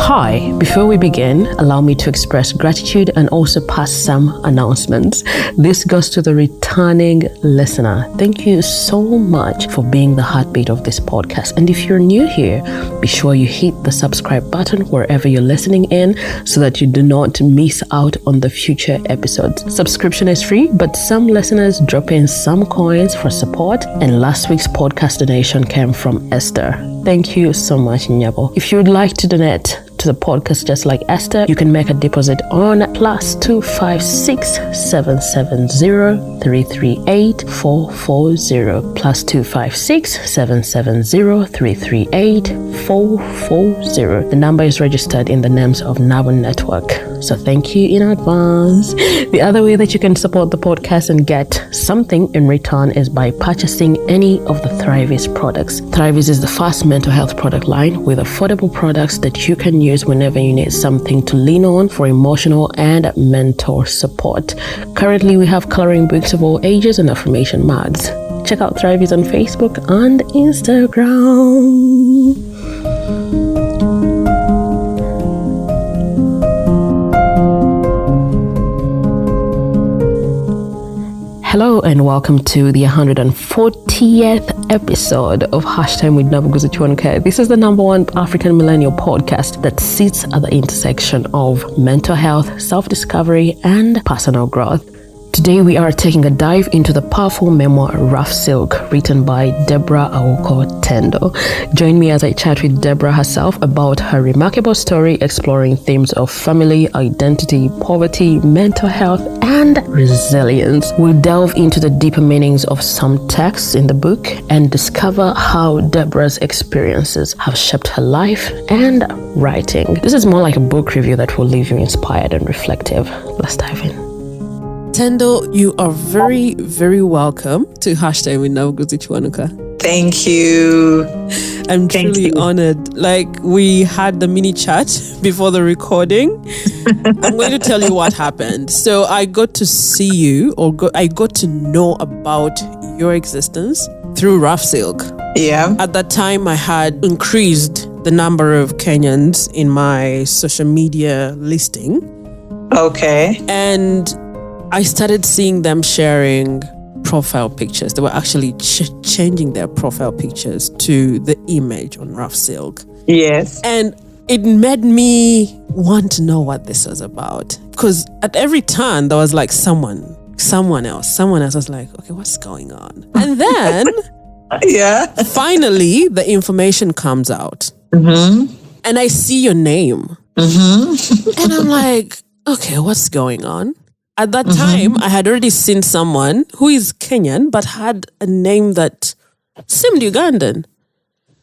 Hi, before we begin, allow me to express gratitude and also pass some announcements. This goes to the returning listener. Thank you so much for being the heartbeat of this podcast. And if you're new here, be sure you hit the subscribe button wherever you're listening in so that you do not miss out on the future episodes. Subscription is free, but some listeners drop in some coins for support, and last week's podcast donation came from Esther. Thank you so much, Nyabo. If you would like to donate to the podcast just like Esther, you can make a deposit on +256 770 338 440 +256 770 338 440. The number is registered in the names of Nabo Network, so thank you in advance. The other way that you can support the podcast and get something in return is by purchasing any of the Thrivis products. Thrivis is the first mental health product line with affordable products that you can use whenever you need something to lean on for emotional and mental support. Currently, we have coloring books of all ages and affirmation mugs. Check out Thrivis on Facebook and Instagram. Hello and welcome to the 140th episode of Hashtag with Nabuguzi Chwanka. This is the #1 African millennial podcast that sits at the intersection of mental health, self-discovery, and personal growth. Today we are taking a dive into the powerful memoir Rough Silk, written by Deborah Auko Tendo. Join me as I chat with Deborah herself about her remarkable story exploring themes of family, identity, poverty, mental health, and resilience. We'll delve into the deeper meanings of some texts in the book and discover how Deborah's experiences have shaped her life and writing. This is more like a book review that will leave you inspired and reflective. Let's dive in. Tendo, you are very, very welcome to Hashtag with Nabuguzi Chwanka. Thank you. I'm truly honored. Like, we had the mini chat before the recording. I'm going to tell you what happened. So I got to see you, I got to know about your existence through Rough Silk. Yeah. At that time, I had increased the number of Kenyans in my social media listing. Okay. And I started seeing them sharing profile pictures. They were actually changing their profile pictures to the image on Rough Silk. Yes. And it made me want to know what this was about. Because at every turn, there was like someone else. I was like, okay, what's going on? And then, finally, the information comes out. Mm-hmm. And I see your name. Mm-hmm. And I'm like, okay, what's going on? At that time, I had already seen someone who is Kenyan, but had a name that seemed Ugandan.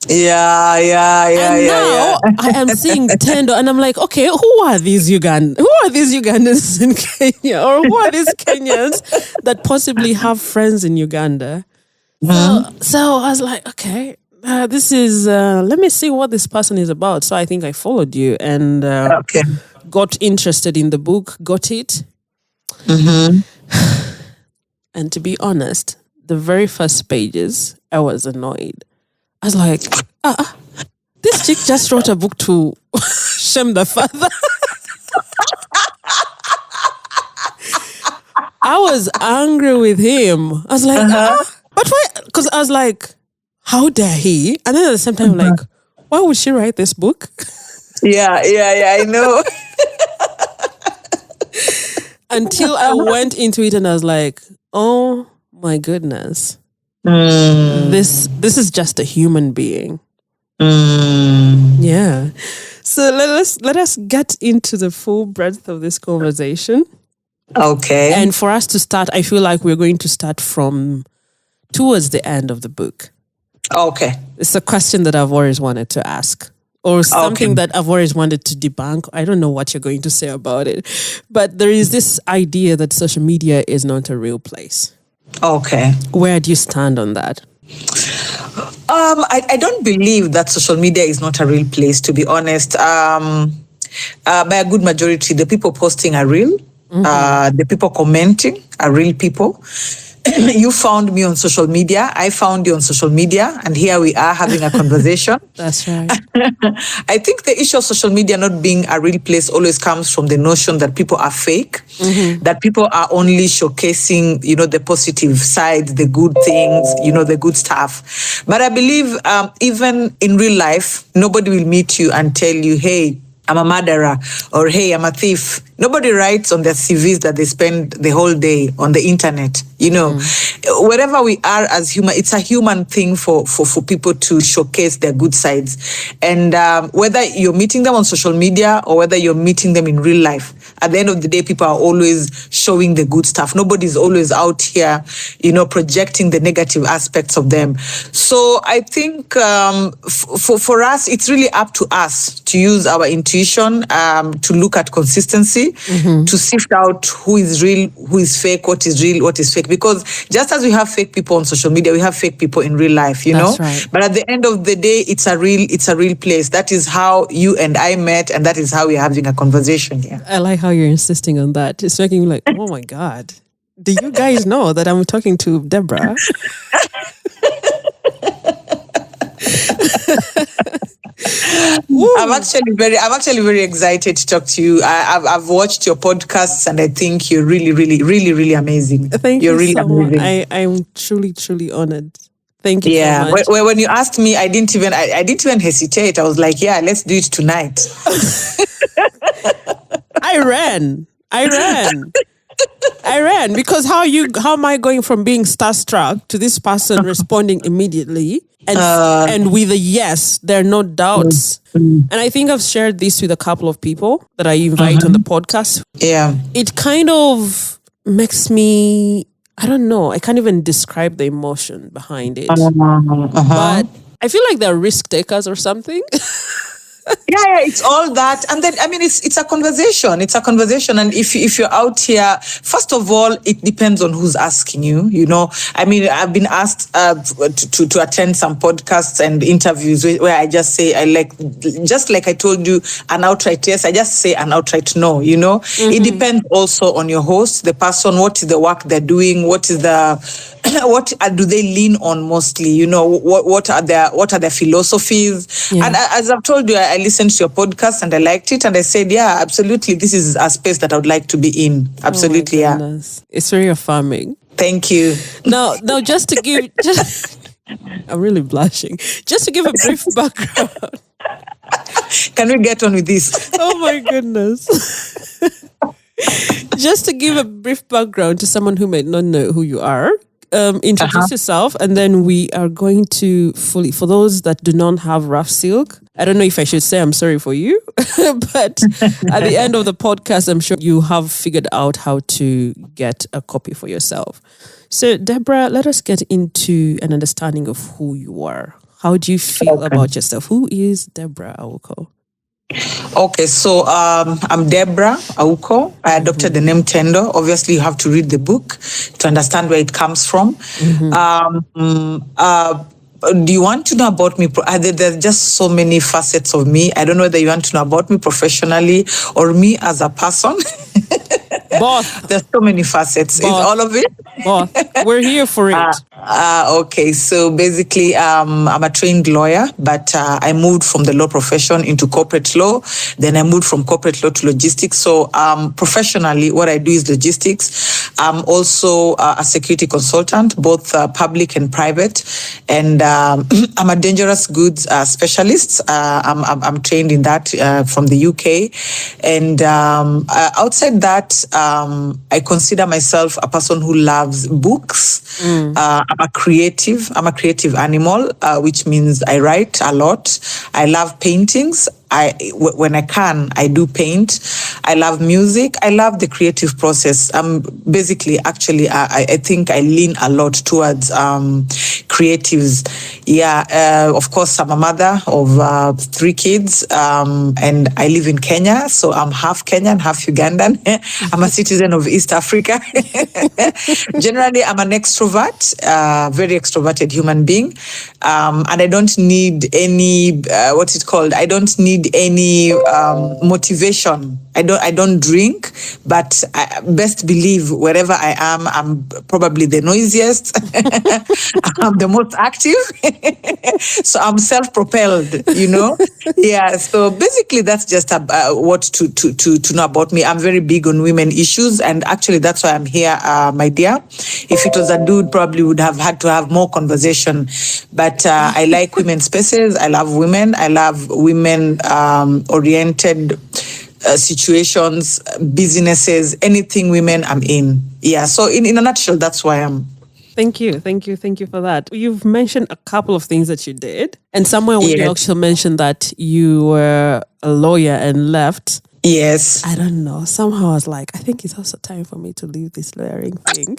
Yeah. And now I am seeing Tendo, and I'm like, okay, who are these Ugandans in Kenya? Or who are these Kenyans that possibly have friends in Uganda? So I was like, okay, this is, let me see what this person is about. So I think I followed you and got interested in the book, got it. Mm-hmm. And to be honest, the very first pages, I was annoyed. I was like, this chick just wrote a book to shame the father. I was angry with him. I was like, but why? Because I was like, how dare he? And then at the same time, like, why would she write this book? Yeah, I know. Until I went into it and I was like, oh my goodness. This is just a human being. Yeah. So let us get into the full breadth of this conversation. Okay. And for us to start, I feel like we're going to start from towards the end of the book. Okay. It's a question that I've always wanted to ask. Or something that I've always wanted to debunk. I don't know what you're going to say about it. But there is this idea that social media is not a real place. Okay. Where do you stand on that? I don't believe that social media is not a real place, to be honest. By a good majority, the people posting are real. The people commenting are real people. you found me on social media. I found you on social media. And here we are having a conversation. That's right. I think the issue of social media not being a real place always comes from the notion that people are fake, that people are only showcasing, the positive sides, the good things, the good stuff. But I believe even in real life, nobody will meet you and tell you, hey, I'm a murderer, or hey, I'm a thief. Nobody writes on their CVs that they spend the whole day on the internet. Wherever we are as human, it's a human thing for people to showcase their good sides. And whether you're meeting them on social media or whether you're meeting them in real life, at the end of the day, people are always showing the good stuff. Nobody's always out here, projecting the negative aspects of them. So I think for us, it's really up to us to use our intuition, to look at consistency, to sift out who is real, who is fake, what is real, what is fake. Because just as we have fake people on social media, we have fake people in real life, That's right. But at the end of the day, it's a real place. That is how you and I met, and that is how we're having a conversation here. I like how you're insisting on that. It's making me like, oh my God. Do you guys know that I'm talking to Deborah? I'm actually very excited to talk to you. I've watched your podcasts and I think you're really, really, really, really amazing. Thank you're you really so amazing. much. I'm truly, truly honored. Thank you so much. When you asked me, I didn't even hesitate. I was like, yeah, let's do it tonight. I ran because how am I going from being starstruck to this person responding immediately and with a yes, there are no doubts. And I think I've shared this with a couple of people that I invite on the podcast. Yeah. It kind of makes me, I don't know, I can't even describe the emotion behind it. But I feel like they're risk takers or something. Yeah, it's all that. And then, I mean, it's a conversation. It's a conversation. And if you're out here, first of all, it depends on who's asking you, I mean, I've been asked to attend some podcasts and interviews where I just say, just like I told you, an outright yes, I just say an outright no, It depends also on your host, the person, what is the work they're doing, what is what do they lean on mostly? What are their philosophies? Yeah. And as I've told you, I listened to your podcast and I liked it, and I said, yeah, absolutely, this is a space that I would like to be in. Absolutely, yeah. It's very affirming. Thank you. Now, just to give, I'm really blushing. Just to give a brief background. Can we get on with this? Oh my goodness. Just to give a brief background to someone who might not know who you are. Introduce yourself, and then we are going to for those that do not have rough silk, I don't know if I should say I'm sorry for you, but at the end of the podcast, I'm sure you have figured out how to get a copy for yourself. So, Deborah, let us get into an understanding of who you are. How do you feel about yourself? Who is Deborah Auko? Okay, so I'm Deborah Auko. I adopted the name Tendo. Obviously, you have to read the book to understand where it comes from. Do you want to know about me? There's just so many facets of me. I don't know whether you want to know about me professionally or me as a person. Both. There's so many facets. Both. Is all of it? Both. We're here for it. Okay, so basically, I'm a trained lawyer, but I moved from the law profession into corporate law. Then I moved from corporate law to logistics. So professionally, what I do is logistics. I'm also a security consultant, both public and private. And I'm a dangerous goods specialist. I'm trained in that from the UK. And outside that, I consider myself a person who loves books. I'm a creative animal, which means I write a lot. I love paintings. When I can, I do paint. I love music. I love the creative process. Basically, actually, I think I lean a lot towards creatives. Yeah, of course, I'm a mother of 3 kids, and I live in Kenya, so I'm half Kenyan, half Ugandan. I'm a citizen of East Africa. Generally, I'm an extrovert, very extroverted human being, and I don't need any, I don't need any motivation I don't drink, but best believe wherever I am, I'm probably the noisiest. I'm the most active. So I'm self-propelled, Yeah. So basically, that's just what to know about me. I'm very big on women issues, and actually, that's why I'm here, my dear. If it was a dude, probably would have had to have more conversation. But I like women spaces. I love women. I love women oriented situations, businesses, anything women I'm in. Yeah. So in a nutshell, that's why I'm. Thank you for that. You've mentioned a couple of things that you did, and somewhere when you actually mentioned that you were a lawyer and left. Yes. I don't know. Somehow I was like, I think it's also time for me to leave this lawyering thing.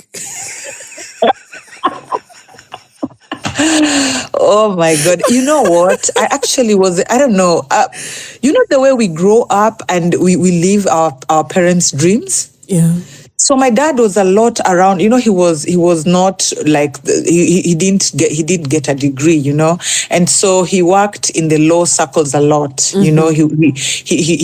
Oh my God. You know what? I actually was, I don't know. The way we grow up and we live our parents' dreams? Yeah. So my dad was a lot around, he was not like, he did get a degree, and so he worked in the law circles a lot, he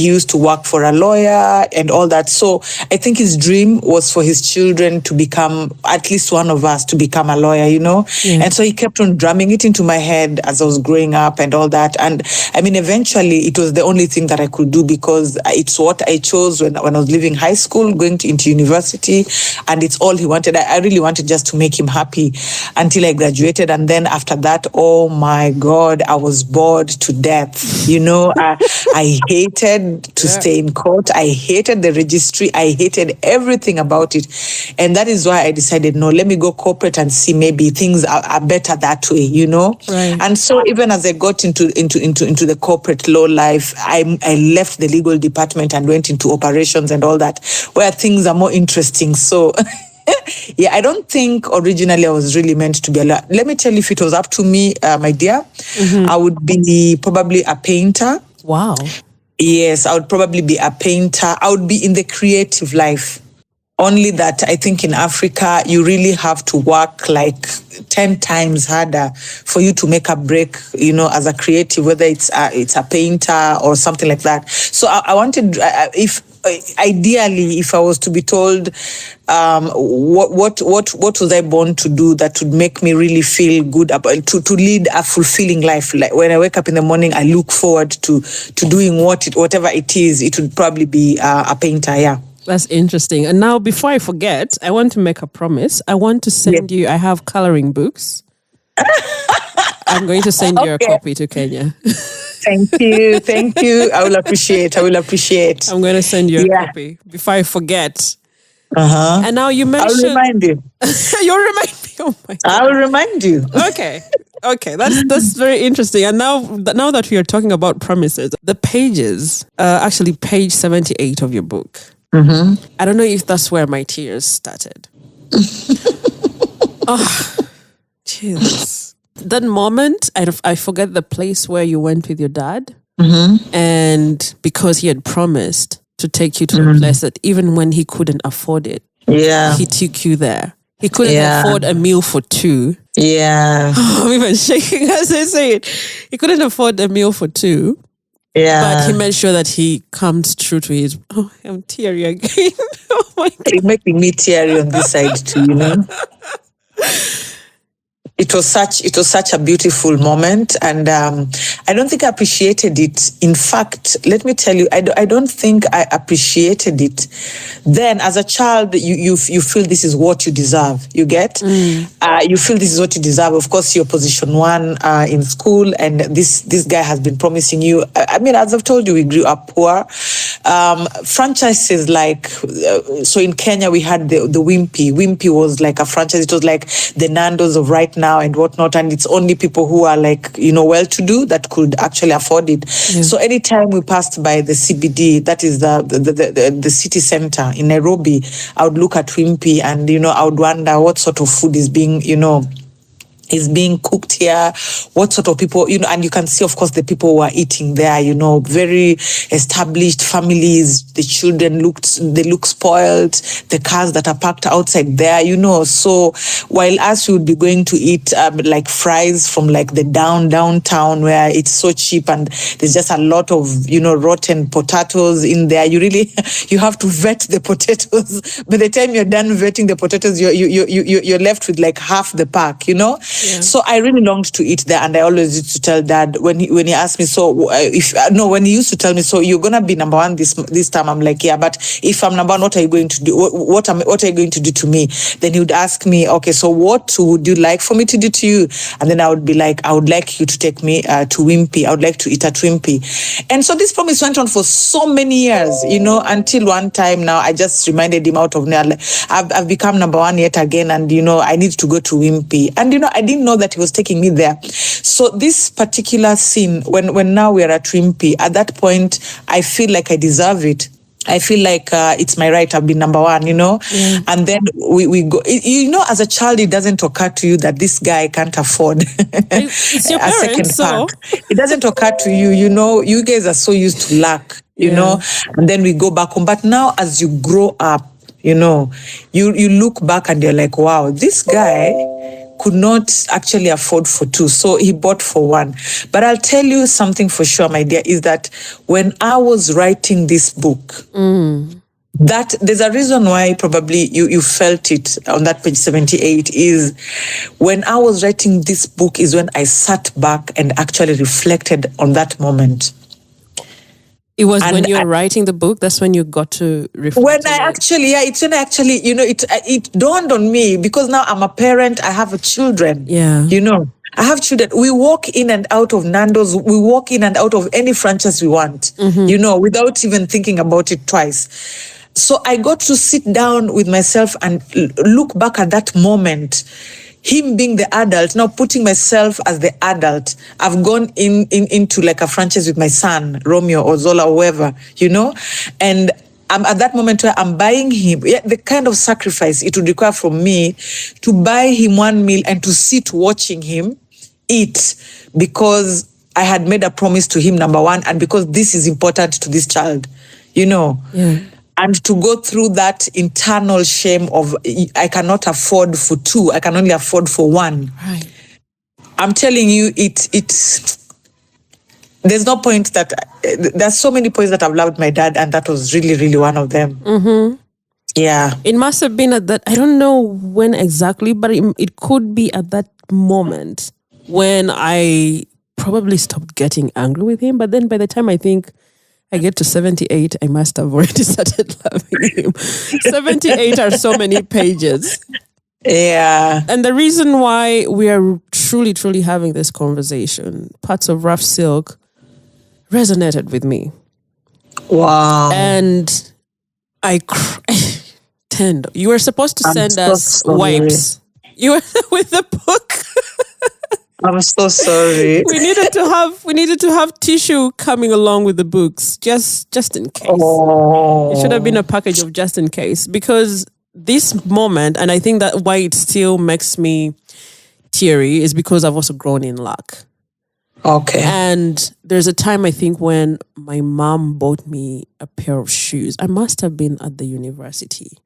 used to work for a lawyer and all that. So I think his dream was for his children to become, at least one of us to become a lawyer, Yeah. And so he kept on drumming it into my head as I was growing up and all that. And I mean, eventually it was the only thing that I could do because it's what I chose when I was leaving high school, going into university. And it's all he wanted. I really wanted just to make him happy until I graduated. And then after that, oh my God, I was bored to death. I hated to stay in court. I hated the registry. I hated everything about it. And that is why I decided, no, let me go corporate and see maybe things are better that way, Right. And so even as I got into the corporate law life, I left the legal department and went into operations and all that, where things are more interesting. So, yeah, I don't think originally I was really meant to be a lawyer. Let me tell you, if it was up to me, my dear, I would be probably a painter. Wow. Yes, I would probably be a painter. I would be in the creative life. Only that I think in Africa, you really have to work like 10 times harder for you to make a break, as a creative, whether it's a painter or something like that. So I wanted, ideally, if I was to be told, what was I born to do that would make me really feel good about to lead a fulfilling life? Like when I wake up in the morning, I look forward to doing whatever it is. It would probably be a painter. Yeah. That's interesting. And now, before I forget, I want to make a promise. I want to send you, I have coloring books. I'm going to send you a copy to Kenya. Thank you. I will appreciate. I'm going to send you a copy before I forget. And now you mentioned... I'll remind you. You'll remind me. Oh my God. I'll remind you. Okay. That's very interesting. And now that we are talking about promises, the pages, actually page 78 of your book. I don't know if that's where my tears started. Oh, Jesus. That moment, I forget the place where you went with your dad. And because he had promised to take you to a place that even when he couldn't afford it, he took you there. He couldn't afford a meal for two. Yeah. I'm even shaking as I say it. He couldn't afford a meal for two. Yeah. But he made sure that he comes true to his... Oh, I'm teary again. Oh my God. It's making me teary on this side too, It was such a beautiful moment, and I don't think I appreciated it. In fact, let me tell you, I don't think I appreciated it. Then, as a child, you feel this is what you deserve. You get, you feel this is what you deserve. Of course, you're position one in school, and this guy has been promising you. I mean, as I've told you, we grew up poor. Franchises like so in Kenya we had the Wimpy. Wimpy was like a franchise. It was like the Nando's of right now and whatnot, and it's only people who are like well-to-do that could actually afford it. Yeah. So anytime we passed by the CBD, that is the city center in Nairobi, I would look at Wimpy and I would wonder what sort of food is being is being cooked here, what sort of people, and you can see, of course, the people who are eating there, very established families. The children they look spoiled, the cars that are parked outside there, so while us we would be going to eat like fries from like the downtown where it's so cheap and there's just a lot of, rotten potatoes in there. You have to vet the potatoes. By the time you're done vetting the potatoes, you're left with like half the pack, Yeah. So I really longed to eat there, and I always used to tell Dad when he asked me, when he used to tell me, so you're gonna be number one this time. I'm like, yeah, but if I'm number one, what are you going to do? What are you going to do to me? Then he would ask me, okay, so what would you like for me to do to you? And then I would be like, I would like you to take me to Wimpy. I would like to eat at Wimpy. And so this promise went on for so many years, until one time now I just reminded him out of nowhere, I've become number one yet again, and I need to go to Wimpy. And I didn't know that he was taking me there. So this particular scene, when now we are at Wimpy, at that point I feel like I deserve it. I feel like it's my right. I've been number one, Yeah. And then we go. As a child, it doesn't occur to you that this guy can't afford it's your a parents, second so. pack. It doesn't occur to you. You guys are so used to luck, And then we go back home. But now, as you grow up, you look back and you're like, wow, this guy could not actually afford for two, so he bought for one. But I'll tell you something for sure, my dear, is that when I was writing this book, that there's a reason why probably you felt it on that page 78, is when I was writing this book is when I sat back and actually reflected on that moment. It was when you were writing the book, that's when you got to reflect. It's when I actually, it dawned on me, because now I'm a parent, I have children. Yeah. I have children. We walk in and out of Nando's. We walk in and out of any franchise we want, without even thinking about it twice. So I got to sit down with myself and look back at that moment. Him being the adult, now putting myself as the adult. I've gone into like a franchise with my son, Romeo or Zola or whoever, and I'm at that moment where I'm buying him, the kind of sacrifice it would require from me to buy him one meal and to sit watching him eat, because I had made a promise to him, number one, and because this is important to this child, Yeah. And to go through that internal shame of, I cannot afford for two, I can only afford for one. Right. I'm telling you, there's no point that, there's so many points that I've loved my dad, and that was really, really one of them. Mm-hmm. Yeah. It must have been at that, I don't know when exactly, but it could be at that moment when I probably stopped getting angry with him. But then by the time I think I get to 78, I must have already started loving him. 78 are so many pages. Yeah. And the reason why we are truly, truly having this conversation, parts of Rough Silk resonated with me. Wow. And Tendo, you were supposed to send us wipes. You were with the book. I'm so sorry. We needed to have tissue coming along with the books, just in case. Oh. It should have been a package of just in case, because this moment, and I think that why it still makes me teary, is because I've also grown in luck. Okay. And there's a time, I think, when my mom bought me a pair of shoes. I must have been at the university.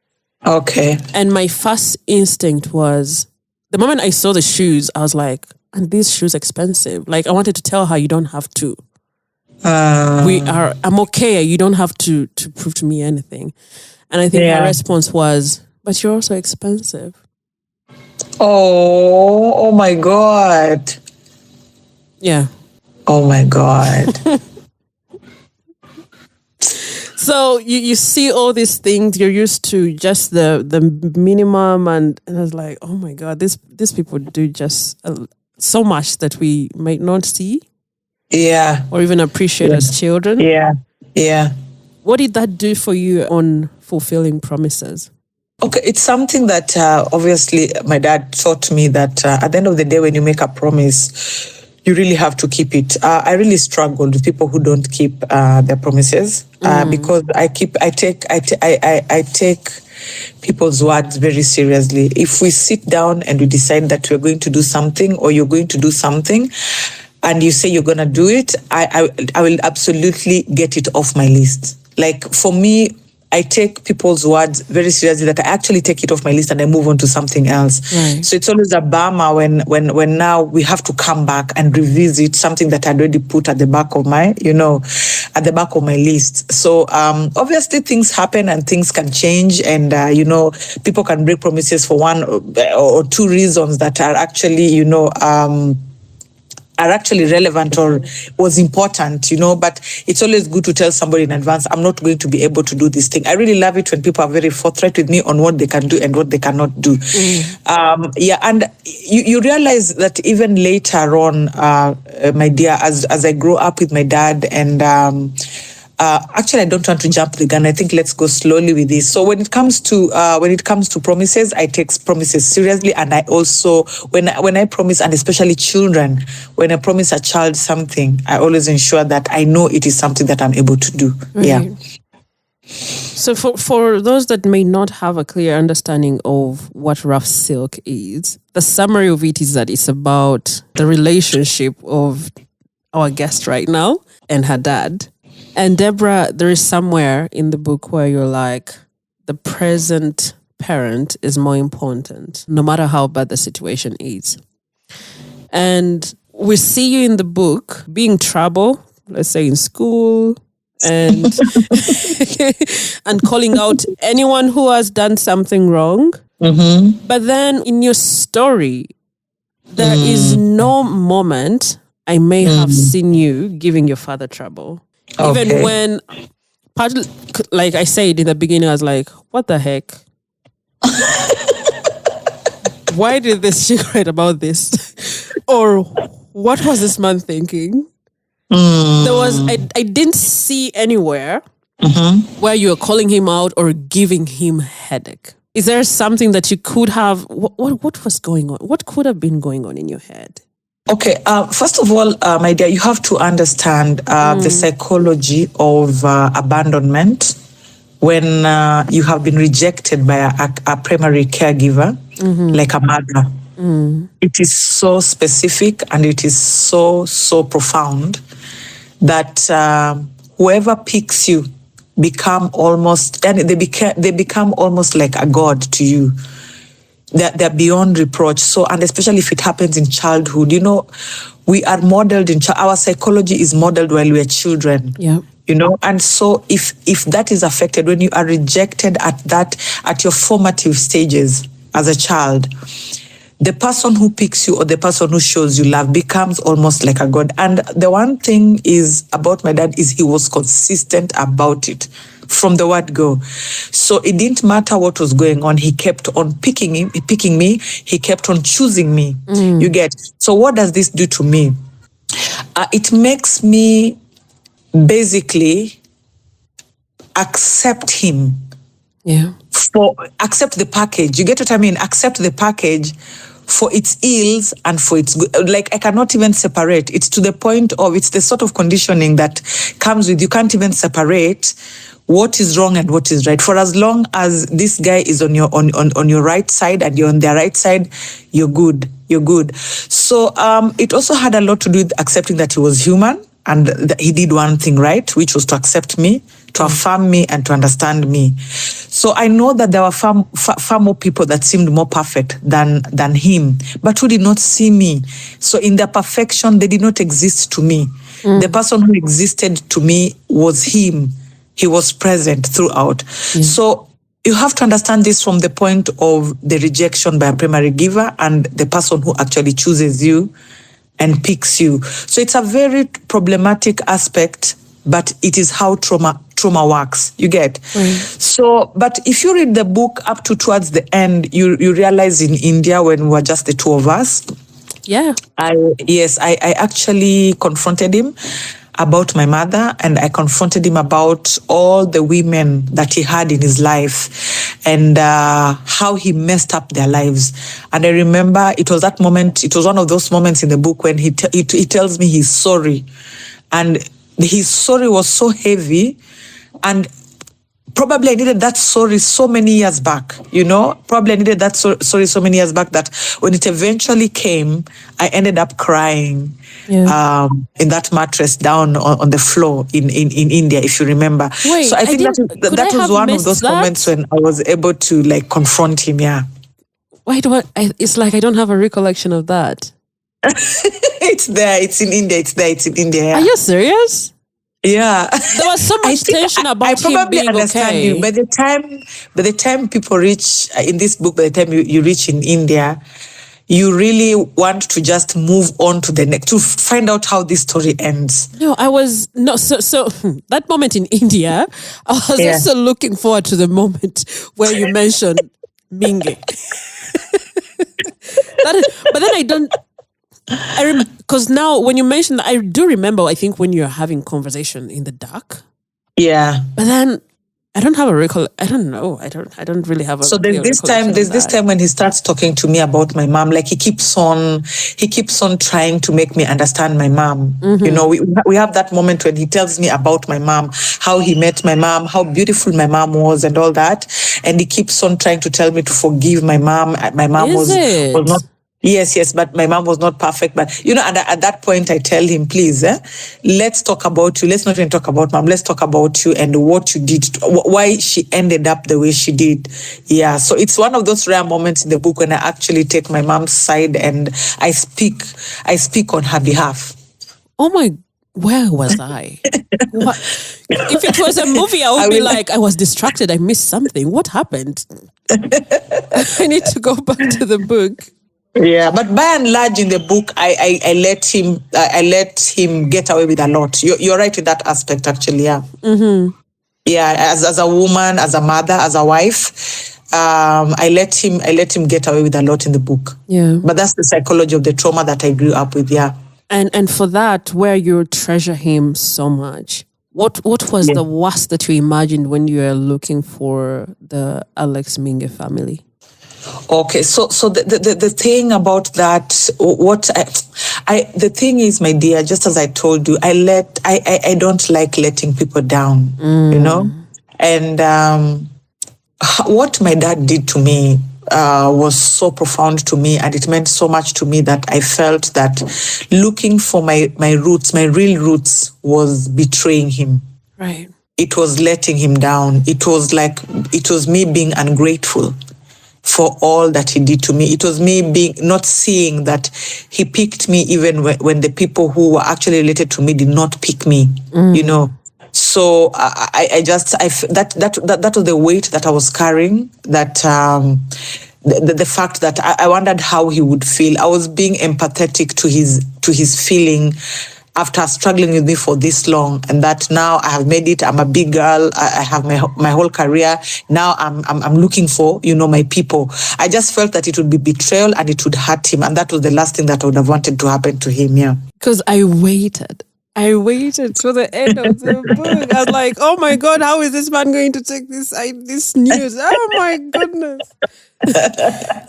Okay. And my first instinct was, the moment I saw the shoes, I was like, and these shoes expensive. Like, I wanted to tell her, you don't have to. I'm okay. You don't have to prove to me anything. And I think her response was, but you're also expensive. Oh my God. Yeah. Oh my God. So you see all these things, you're used to just the minimum, and I was like, oh my God, these people do just so much that we might not see. Yeah. Or even appreciate as children. Yeah. Yeah. What did that do for you on fulfilling promises? Okay, it's something that obviously my dad taught me that at the end of the day, when you make a promise, you really have to keep it. I really struggle with people who don't keep their promises because I take people's words very seriously. If we sit down and we decide that we're going to do something, or you're going to do something, and you say you're going to do it, I will absolutely get it off my list. Like, for me, I take people's words very seriously, that I actually take it off my list and I move on to something else. Right. So it's always a bummer when now we have to come back and revisit something that I'd already put at the back of my, at the back of my list. So obviously things happen and things can change, and people can break promises for one or two reasons that are actually, are actually relevant or was important, but it's always good to tell somebody in advance, I'm not going to be able to do this thing. I really love it when people are very forthright with me on what they can do and what they cannot do. And you realize that even later on, my dear, as I grow up with my dad, and actually, I don't want to jump the gun. I think let's go slowly with this. So when it comes to promises, I take promises seriously, and I also when I promise, and especially children, when I promise a child something, I always ensure that I know it is something that I'm able to do. Right. Yeah. So for those that may not have a clear understanding of what rough silk is, the summary of it is that it's about the relationship of our guest right now and her dad. And Deborah, there is somewhere in the book where you're like, the present parent is more important, no matter how bad the situation is. And we see you in the book being trouble, let's say in school, and and calling out anyone who has done something wrong. Mm-hmm. But then in your story, there is no moment I may have seen you giving your father trouble. Okay. Even when, like I said in the beginning, I was like, what the heck? Why did this chick write about this? Or what was this man thinking? I didn't see anywhere where you were calling him out or giving him headache. Is there something that you could have, what was going on? What could have been going on in your head? Okay, first of all, my dear, you have to understand the psychology of abandonment when you have been rejected by a primary caregiver, like a mother. It is so specific and it is so profound that whoever picks you become almost, and they become almost like a god to you. They're beyond reproach. So, and especially if it happens in childhood, we are modeled our psychology is modeled while we are children. Yeah. And so if that is affected, when you are rejected at your formative stages as a child, the person who picks you or the person who shows you love becomes almost like a god. And the one thing is about my dad is he was consistent about it from the word go. So it didn't matter what was going on. He kept on picking me. He kept on choosing me. You get? So what does this do to me? It makes me basically accept him. Yeah. Accept the package. You get what I mean? Accept the package for its ills and for its good. Like, I cannot even separate. It's to the point of, it's the sort of conditioning that comes with, you can't even separate what is wrong and what is right. For as long as this guy is on your right side and you're on their right side, you're good. You're good. So it also had a lot to do with accepting that he was human and that he did one thing right, which was to accept me, to affirm me, and to understand me. So I know that there were far more people that seemed more perfect than him, but who did not see me. So in their perfection, they did not exist to me. The person who existed to me was him. He was present throughout. So you have to understand this from the point of the rejection by a primary giver and the person who actually chooses you and picks you. So it's a very problematic aspect, but it is how trauma works. You get? So, but if you read the book up towards the end, you realize in India, when we were just the two of us, I actually confronted him about my mother, and I confronted him about all the women that he had in his life and how he messed up their lives. And I remember it was that moment, it was one of those moments in the book when he tells me he's sorry. And his sorry was so heavy. And probably I needed that sorry so many years back, Probably I needed that sorry so many years back that when it eventually came, I ended up crying in that mattress down on the floor in India, if you remember. Wait, so I think that was one of those moments when I was able to like confront him. Yeah. Wait, what? It's like I don't have a recollection of that. It's there. It's in India. Yeah. Are you serious? Yeah, there was so much tension about him being okay. You. By the time people reach in this book, by the time you reach in India, you really want to just move on to the next to find out how this story ends. No, I was no. So that moment in India, I was also looking forward to the moment where you mentioned Minge. But then I don't. Because now when you mention, I do remember. I think when you're having conversation in the dark. Yeah. But then I don't have a recall. I don't know. I don't really have a. So there's this time when he starts talking to me about my mom. Like he keeps on trying to make me understand my mom. Mm-hmm. We have that moment when he tells me about my mom, how he met my mom, how beautiful my mom was, and all that. And he keeps on trying to tell me to forgive my mom. My mom was not. Yes, but my mom was not perfect. But, at that point, I tell him, please, let's talk about you. Let's not even talk about mom. Let's talk about you and what you did, why she ended up the way she did. Yeah, so it's one of those rare moments in the book when I actually take my mom's side and I speak on her behalf. Oh my, where was I? What? If it was a movie, I would be like, I was distracted. I missed something. What happened? I need to go back to the book. Yeah, but by and large in the book, I let him get away with a lot. You're right in that aspect, actually. Yeah. Mm-hmm. Yeah, as a woman, as a mother, as a wife, I let him get away with a lot in the book. Yeah. But that's the psychology of the trauma that I grew up with. Yeah. And for that, where you treasure him so much, what was the worst that you imagined when you were looking for the Alex Minge family? Okay, so the thing about that, the thing is, my dear, just as I told you, I don't like letting people down, and what my dad did to me was so profound to me, and it meant so much to me that I felt that looking for my roots, my real roots, was betraying him. Right. It was letting him down. It was me being ungrateful for all that he did to me. It was me not seeing that he picked me even when the people who were actually related to me did not pick me, So that was the weight that I was carrying, that the fact that I wondered how he would feel. I was being empathetic to his feeling after struggling with me for this long, and that now I have made it. I'm a big girl. I have my whole career. Now I'm looking for, my people. I just felt that it would be betrayal and it would hurt him. And that was the last thing that I would have wanted to happen to him. Yeah. Because I waited to the end of the book. I was like, oh my God, how is this man going to take this news? Oh my goodness.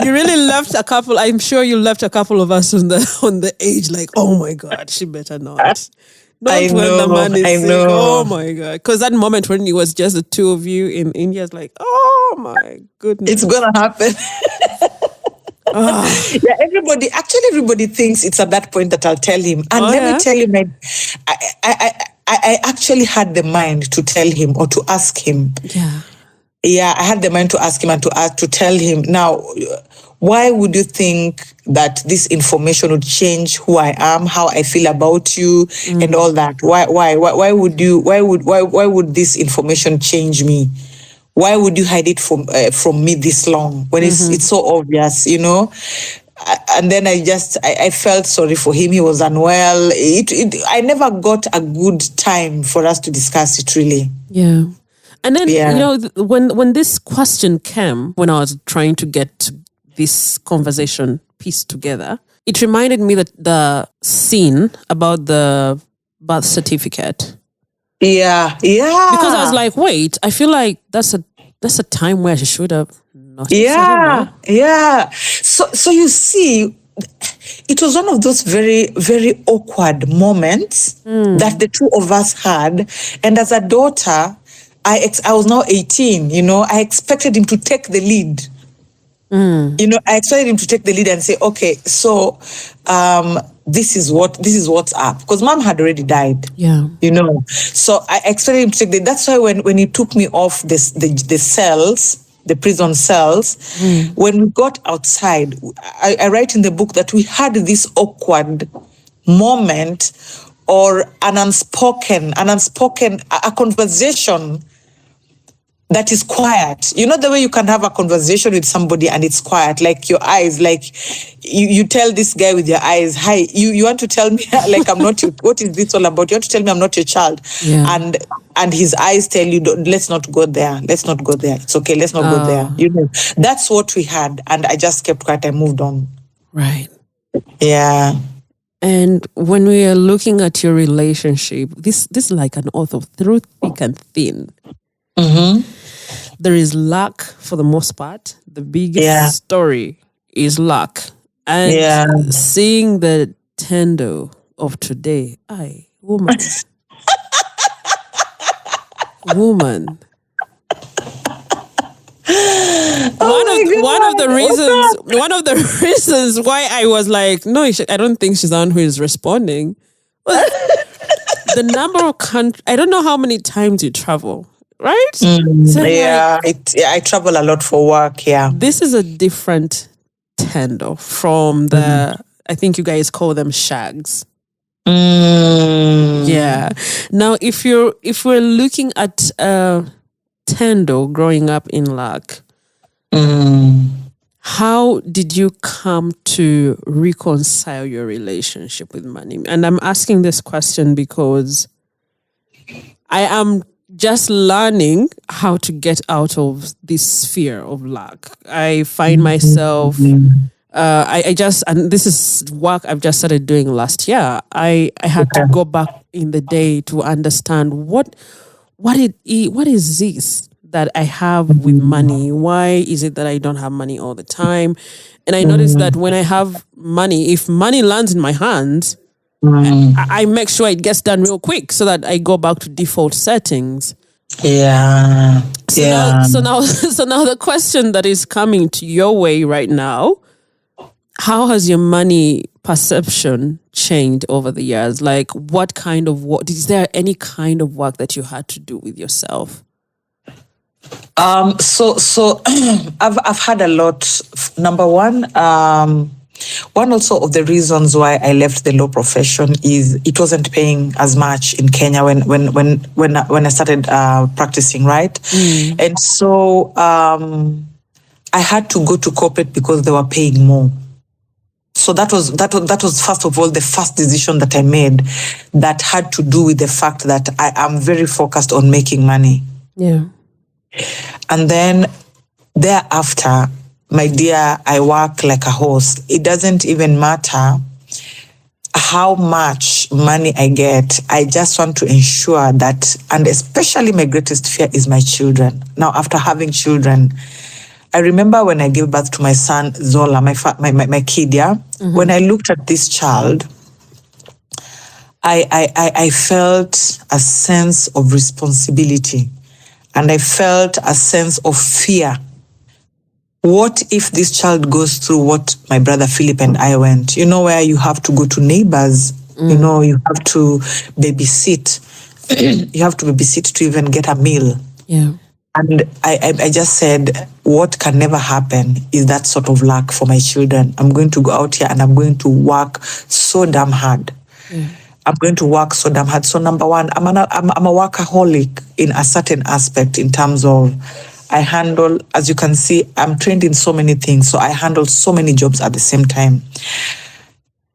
You really left a couple. I'm sure you left a couple of us on the edge, like, oh my God, she better not. Not when the man is sick. Oh my God. Because that moment when it was just the two of you in India, it's like, oh my goodness. It's going to happen. Yeah, everybody thinks it's at that point that I'll tell him. And let me tell you, I actually had the mind to tell him or to ask him. Yeah. Yeah, I had the mind to ask him and to tell him, now, why would you think that this information would change who I am, how I feel about you, and all that? Why would this information change me? Why would you hide it from me this long when it's so obvious, And then I felt sorry for him. He was unwell. I never got a good time for us to discuss it, really. Yeah. And then, when this question came, when I was trying to get this conversation pieced together, it reminded me that the scene about the birth certificate. Yeah. Because I was like, wait, I feel like that's a time where she should have not. Yeah. So you see, it was one of those very, very awkward moments that the two of us had. And as a daughter, I was now 18, I expected him to take the lead. I expected him to take the lead and say, okay, so this is what's up. Because mom had already died. Yeah. So I expected him to take the lead. That's why when he took me off the cells, the prison cells, when we got outside, I write in the book that we had this awkward moment or an unspoken, a conversation that is quiet. The way you can have a conversation with somebody and it's quiet, like your eyes, like you tell this guy with your eyes, hi, you want to tell me like I'm not your, what is this all about? You want to tell me I'm not your child. Yeah. And his eyes tell you, let's not go there. Let's not go there. It's okay. Let's not go there. That's what we had. And I just kept quiet. I moved on. Right. Yeah. And when we are looking at your relationship, this is like an author through thick and thin. There is luck for the most part. The biggest story is luck. And seeing the Tendo of today, woman. Woman. One of the reasons why I was like, no, I don't think she's the one who is responding. The number of I don't know how many times you travel, right? So I travel a lot for work. Yeah, this is a different Tendo from the. I think you guys call them shags. Yeah. Now, if we're looking at Tendo growing up in luck, how did you come to reconcile your relationship with money? And I'm asking this question because I am just learning how to get out of this fear of luck. I find myself, and this is work I've just started doing last year. I had to go back in the day to understand what is this that I have with money? Why is it that I don't have money all the time? And I noticed that when I have money, if money lands in my hands, I make sure it gets done real quick so that I go back to default settings. Yeah. So now the question that is coming to your way right now, how has your money perception changed over the years? Like, what kind of work? Is there any kind of work that you had to do with yourself? So I've had a lot. Number one also of the reasons why I left the law profession is it wasn't paying as much in Kenya when I started practicing, right? And so I had to go to corporate because they were paying more. So that was first of all the first decision that I made that had to do with the fact that I am very focused on making money. Yeah. And then thereafter, my dear, I work like a horse. It doesn't even matter how much money I get. I just want to ensure that, and especially my greatest fear is my children. Now, after having children, I remember when I gave birth to my son, Zola, my kid, when I looked at this child, I felt a sense of responsibility. And I felt a sense of fear. What if this child goes through what my brother Philip and I went? Where you have to go to neighbors, you have to babysit. You have to babysit to even get a meal. Yeah. And I just said, what can never happen is that sort of luck for my children. I'm going to go out here and I'm going to work so damn hard. Yeah. I'm going to work so damn hard. So number one, I'm a workaholic in a certain aspect in terms of I handle, as you can see, I'm trained in so many things. So I handle so many jobs at the same time.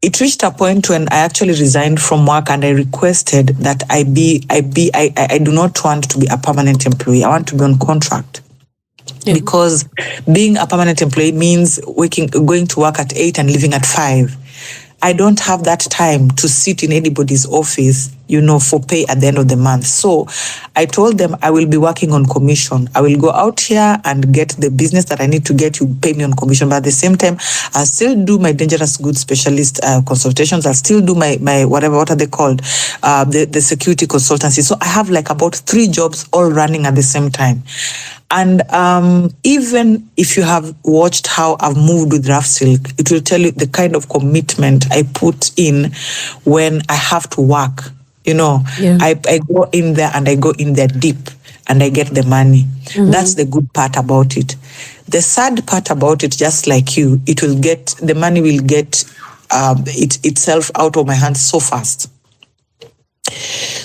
It reached a point when I actually resigned from work and I requested that I do not want to be a permanent employee. I want to be on contract. Yeah. Because being a permanent employee means going to work at 8 and leaving at 5. I don't have that time to sit in anybody's office, for pay at the end of the month. So I told them I will be working on commission. I will go out here and get the business that I need to get. You pay me on commission. But at the same time, I'll still do my dangerous goods specialist consultations. I'll still do my what are they called? The security consultancy. So I have like about 3 jobs all running at the same time. And even if you have watched how I've moved with Rough Silk, it will tell you the kind of commitment I put in when I have to work. I go in there and I go in there deep and I get the money. That's the good part about it. The sad part about it, just like you, the money will get itself out of my hands so fast.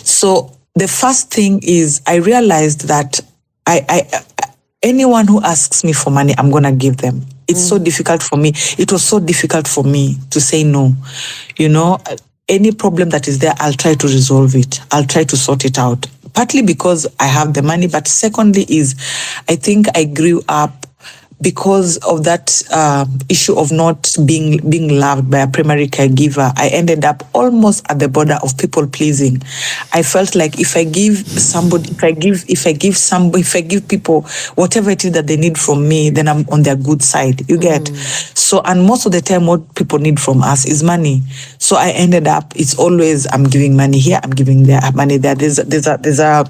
So the first thing is I realized that anyone who asks me for money, I'm going to give them. It's so difficult for me. It was so difficult for me to say no. Any problem that is there, I'll try to resolve it. I'll try to sort it out. Partly because I have the money, but secondly is I think I grew up because of that issue of not being loved by a primary caregiver. I ended up almost at the border of people pleasing. I felt like if I give people whatever it is that they need from me, then I'm on their good side. You get? So, and most of the time what people need from us is money. So I ended up, it's always I'm giving money here, I'm giving there money there. There's a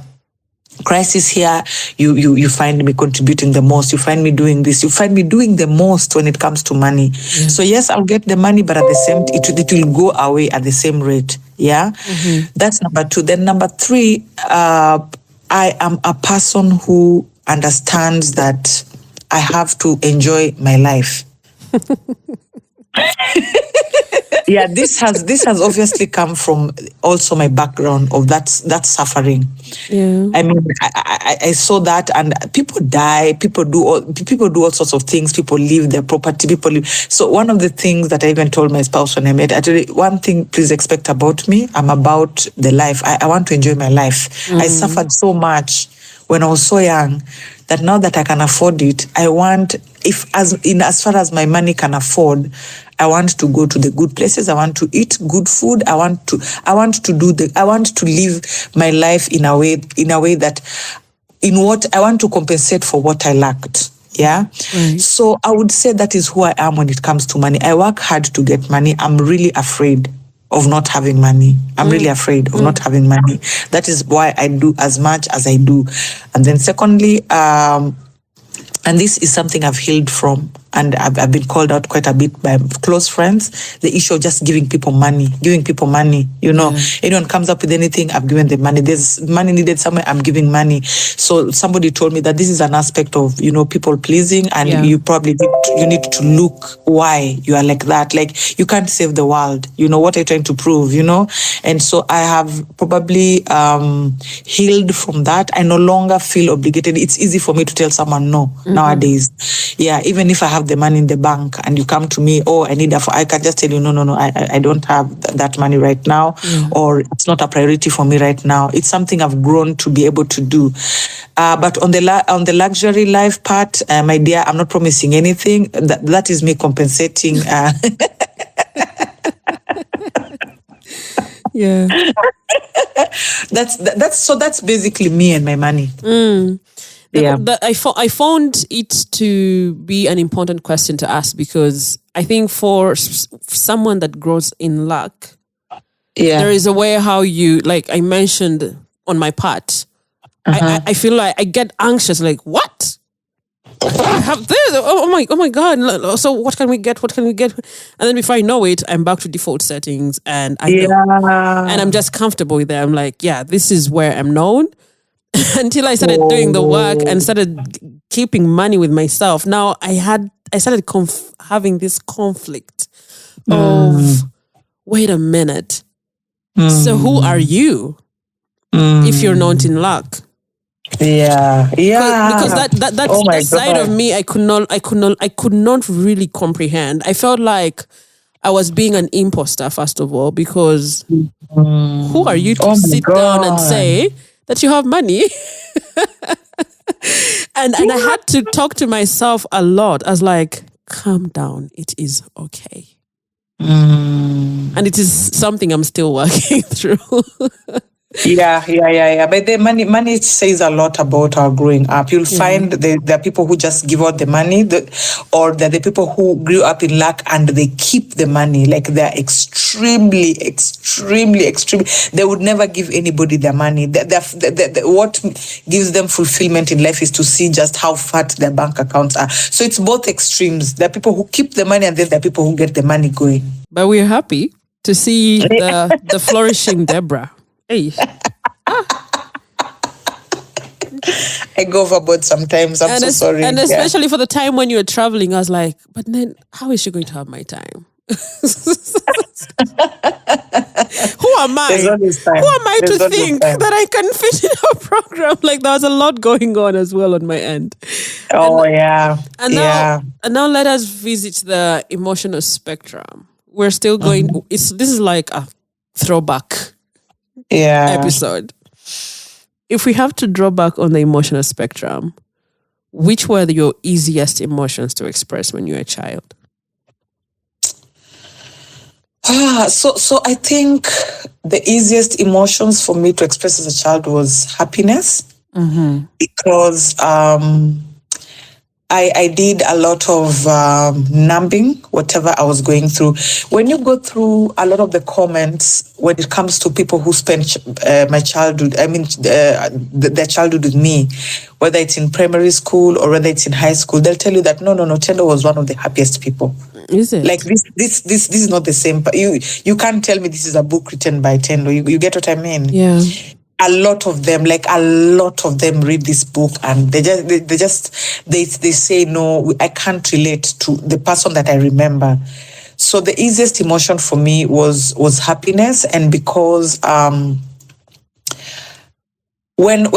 crisis here, you find me contributing the most, you find me doing this, you find me doing the most when it comes to money. So yes, I'll get the money, but at the same it will go away at the same rate. That's number 2. Then number 3, I am a person who understands that I have to enjoy my life. This has obviously come from also my background of that suffering. I mean, I saw that, and people die, people do all sorts of things, people leave their property, people leave. So one of the things that I even told my spouse when I met, actually, one thing please expect about me, I'm about the life. I want to enjoy my life. I suffered so much when I was so young that now that I can afford it, I want, as far as my money can afford, I want to go to the good places. I want to eat good food. I want to live my life in a way that I want to compensate for what I lacked. So I would say that is who I am when it comes to money. I work hard to get money. I'm really afraid of not having money. I'm really afraid of not having money. That is why I do as much as I do. And then secondly, and this is something I've healed from, and I've been called out quite a bit by close friends, the issue of just giving people money. Anyone comes up with anything, I've given them money. There's money needed somewhere, I'm giving money. So somebody told me that this is an aspect of, people pleasing, and you probably need to look why you are like that. Like, you can't save the world. What are you trying to prove, And so I have probably healed from that. I no longer feel obligated. It's easy for me to tell someone no nowadays. Even if I have the money in the bank and you come to me, I can just tell you, no, I don't have that money right now, or it's not a priority for me right now. It's something I've grown to be able to do. But on the luxury life part, my dear, I'm not promising anything. That is me compensating. That's basically me and my money. I found it to be an important question to ask, because I think for someone that grows in luck, there is a way how you, like I mentioned on my part, I feel like I get anxious, like, what? I have this. Oh my God. So what can we get? And then before I know it, I'm back to default settings, and and I'm just comfortable with it. I'm like, this is where I'm known. Until I started doing the work and started keeping money with myself. Now I started having this conflict of, wait a minute. So who are you if you're not in luck? Because that side of me, I could not really comprehend. I felt like I was being an imposter, first of all, because who are you to sit down and say that you have money? and I had to talk to myself a lot. I was like, calm down, it is okay. And it is something I'm still working through. Yeah. But the money says a lot about our growing up. You'll find there are people who just give out the money, or there are the people who grew up in lack and they keep the money. Like they're extremely. They would never give anybody their money. What gives them fulfillment in life is to see just how fat their bank accounts are. So it's both extremes. There are people who keep the money, and then there are people who get the money going. But we're happy to see the flourishing Deborah. Hey. I go overboard sometimes. I'm so sorry. And especially for the time when you were traveling, I was like, but then how is she going to have my time? Who am I? Who am I to think that I can fit in a program? Like there was a lot going on as well on my end. And now let us visit the emotional spectrum. We're still going. This is like a throwback episode. If we have to draw back on the emotional spectrum, which were your easiest emotions to express when you were a child? So I think the easiest emotions for me to express as a child was happiness, because I did a lot of numbing, whatever I was going through. When you go through a lot of the comments, when it comes to people who spent my childhood, their childhood with me, whether it's in primary school or whether it's in high school, they'll tell you that no, Tendo was one of the happiest people. Is it? Like this is not the same. You can't tell me this is a book written by Tendo. You get what I mean? Yeah. A lot of them read this book and they say, no, I can't relate to the person that I remember. So the easiest emotion for me was happiness. And because when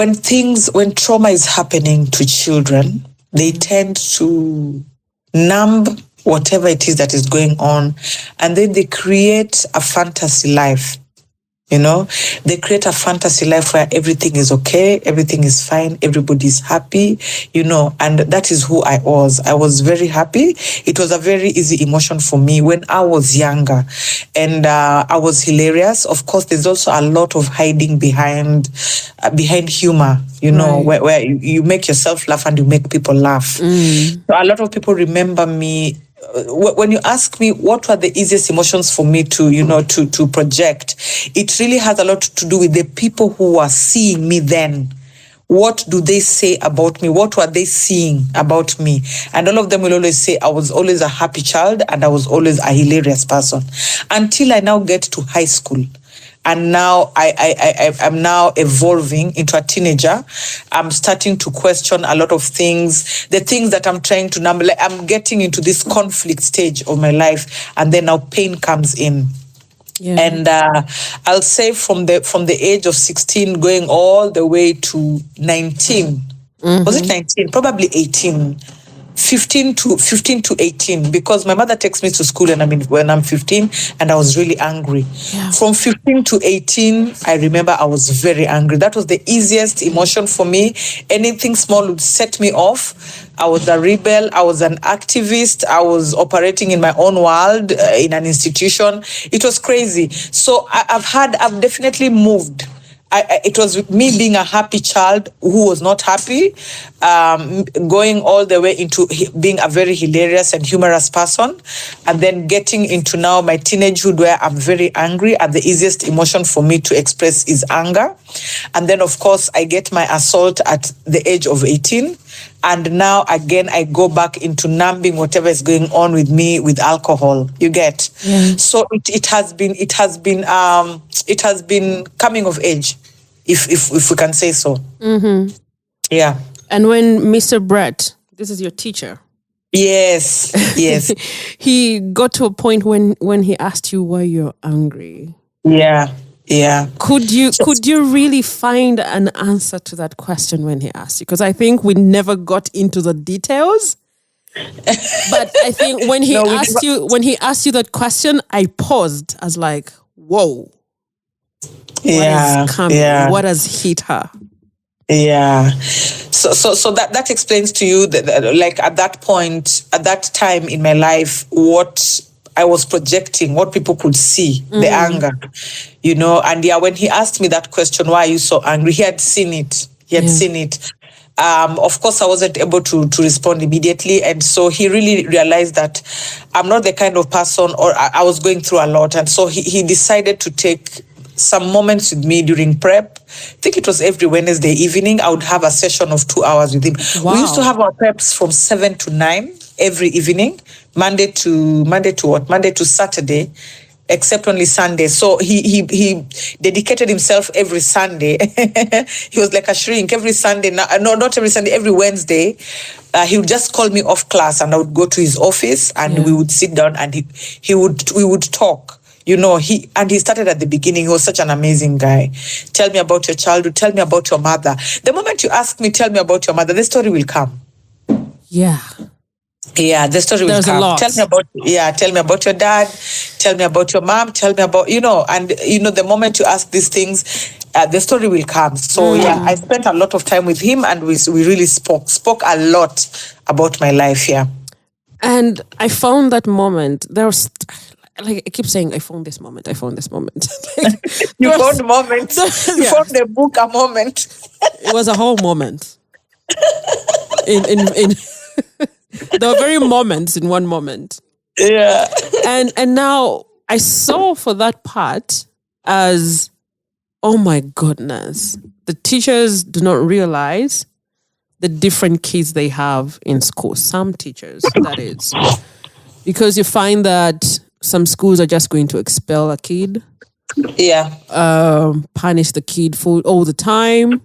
trauma is happening to children, they tend to numb whatever it is that is going on, and then they create a fantasy life. They create a fantasy life where everything is okay, everything is fine, everybody's happy, and that is who I was. I was very happy. It was a very easy emotion for me when I was younger, and I was hilarious. Of course, there's also a lot of hiding behind humor, right, where you make yourself laugh and you make people laugh. So a lot of people remember me. When you ask me what were the easiest emotions for me to project, it really has a lot to do with the people who are seeing me then. What do they say about me? What were they seeing about me? And all of them will always say I was always a happy child and I was always a hilarious person, until I now get to high school. And now I'm now evolving into a teenager. I'm starting to question a lot of things, the things that I'm trying to number. Like I'm getting into this conflict stage of my life, and then now pain comes in. Yeah. And I'll say from the age of 16 going all the way to 19. Was it 19? Probably 18. 15 to 18, because my mother takes me to school and when I'm 15, and I was really angry. Yeah. From 15 to 18, I remember I was very angry. That was the easiest emotion for me. Anything small would set me off. I was a rebel. I was an activist. I was operating in my own world, in an institution. It was crazy. So I've definitely moved. It was me being a happy child who was not happy, going all the way into being a very hilarious and humorous person, and then getting into now my teenagehood where I'm very angry, and the easiest emotion for me to express is anger. And then, of course, I get my assault at the age of 18. And now again, I go back into numbing whatever is going on with me with alcohol. You get? Yeah. So it has been coming of age, if we can say so. Mm-hmm. Yeah. And when Mr. Brett, this is your teacher. Yes. He got to a point when he asked you why you're angry. Yeah. Could you really find an answer to that question when he asked you? Because I think we never got into the details. But I think when he asked you that question, I paused. I was like, whoa. Yeah. What is coming? Yeah. What has hit her? Yeah. So that explains to you that like at that point, at that time in my life, what I was projecting, what people could see, the anger, And when he asked me that question, why are you so angry? He had seen it. Seen it. Of course, I wasn't able to respond immediately. And so he really realized that I'm not the kind of person, or I was going through a lot. And so he decided to take some moments with me during prep. I think it was every Wednesday evening. I would have a session of 2 hours with him. Wow. We used to have our preps from 7 to 9 every evening, Monday to Saturday, except only Sunday. So he dedicated himself every Sunday. He was like a shrink every Sunday. No, not every Sunday, every Wednesday. He would just call me off class, and I would go to his office, and we would sit down, and we would talk. He started at the beginning. He was such an amazing guy. Tell me about your childhood. Tell me about your mother. The moment you ask me, tell me about your mother, the story will come. Yeah. Yeah, the story will come. A lot. Tell me about your dad. Tell me about your mom. Tell me about, the moment you ask these things, the story will come. So I spent a lot of time with him, and we really spoke a lot about my life. Yeah. And I found that moment. There was, like, I keep saying, I found this moment. Like, you found a moment. You found the book a moment. It was a whole moment. In there were very moments in one moment. Yeah. And now I saw for that part as, oh my goodness, the teachers do not realize the different kids they have in school. Some teachers, that is. Because you find that some schools are just going to expel a kid. Yeah. Punish the kid for all the time.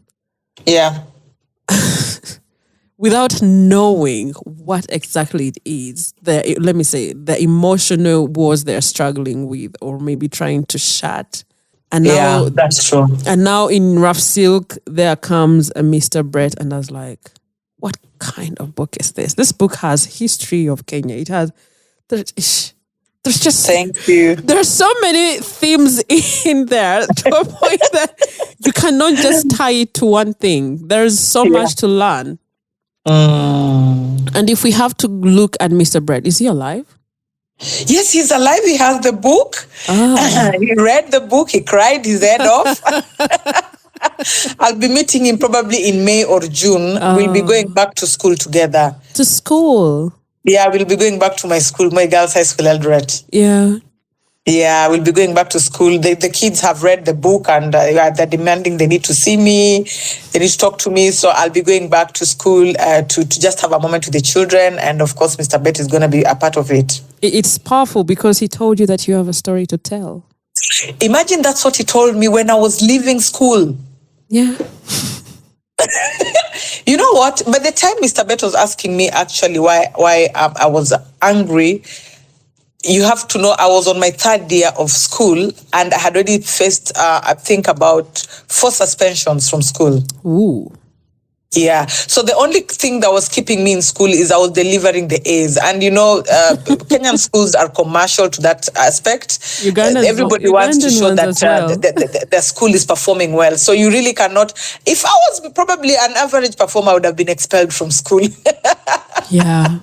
Yeah. Without knowing what exactly it is, the emotional wars they're struggling with, or maybe trying to shut. And now, that's true. And now in Rough Silk, there comes a Mr. Brett, and I was like, what kind of book is this? This book has history of Kenya. It has, there's just... Thank you. There are so many themes in there to a point that you cannot just tie it to one thing. There's so much to learn. And if we have to look at Mr. Brett, is he alive? Yes, he's alive. He has the book. He read the book. He cried his head off. I'll be meeting him probably in May or June. We'll be going back to school together. To school? Yeah, we'll be going back to my school, my girls' high school, Eldoret. Yeah. Yeah, we'll be going back to school. The kids have read the book, and they're demanding they need to see me. They need to talk to me. So I'll be going back to school to just have a moment with the children. And of course, Mr. Bett is going to be a part of it. It's powerful because he told you that you have a story to tell. Imagine that's what he told me when I was leaving school. Yeah. You know what? By the time Mr. Bett was asking me actually why I was angry, you have to know I was on my 3rd year of school, and I had already faced, I think, about 4 suspensions from school. Ooh. Yeah. So the only thing that was keeping me in school is I was delivering the A's. And, Kenyan schools are commercial to that aspect. Everybody wants to show that the school is performing well. So you really cannot. If I was probably an average performer, I would have been expelled from school. Yeah.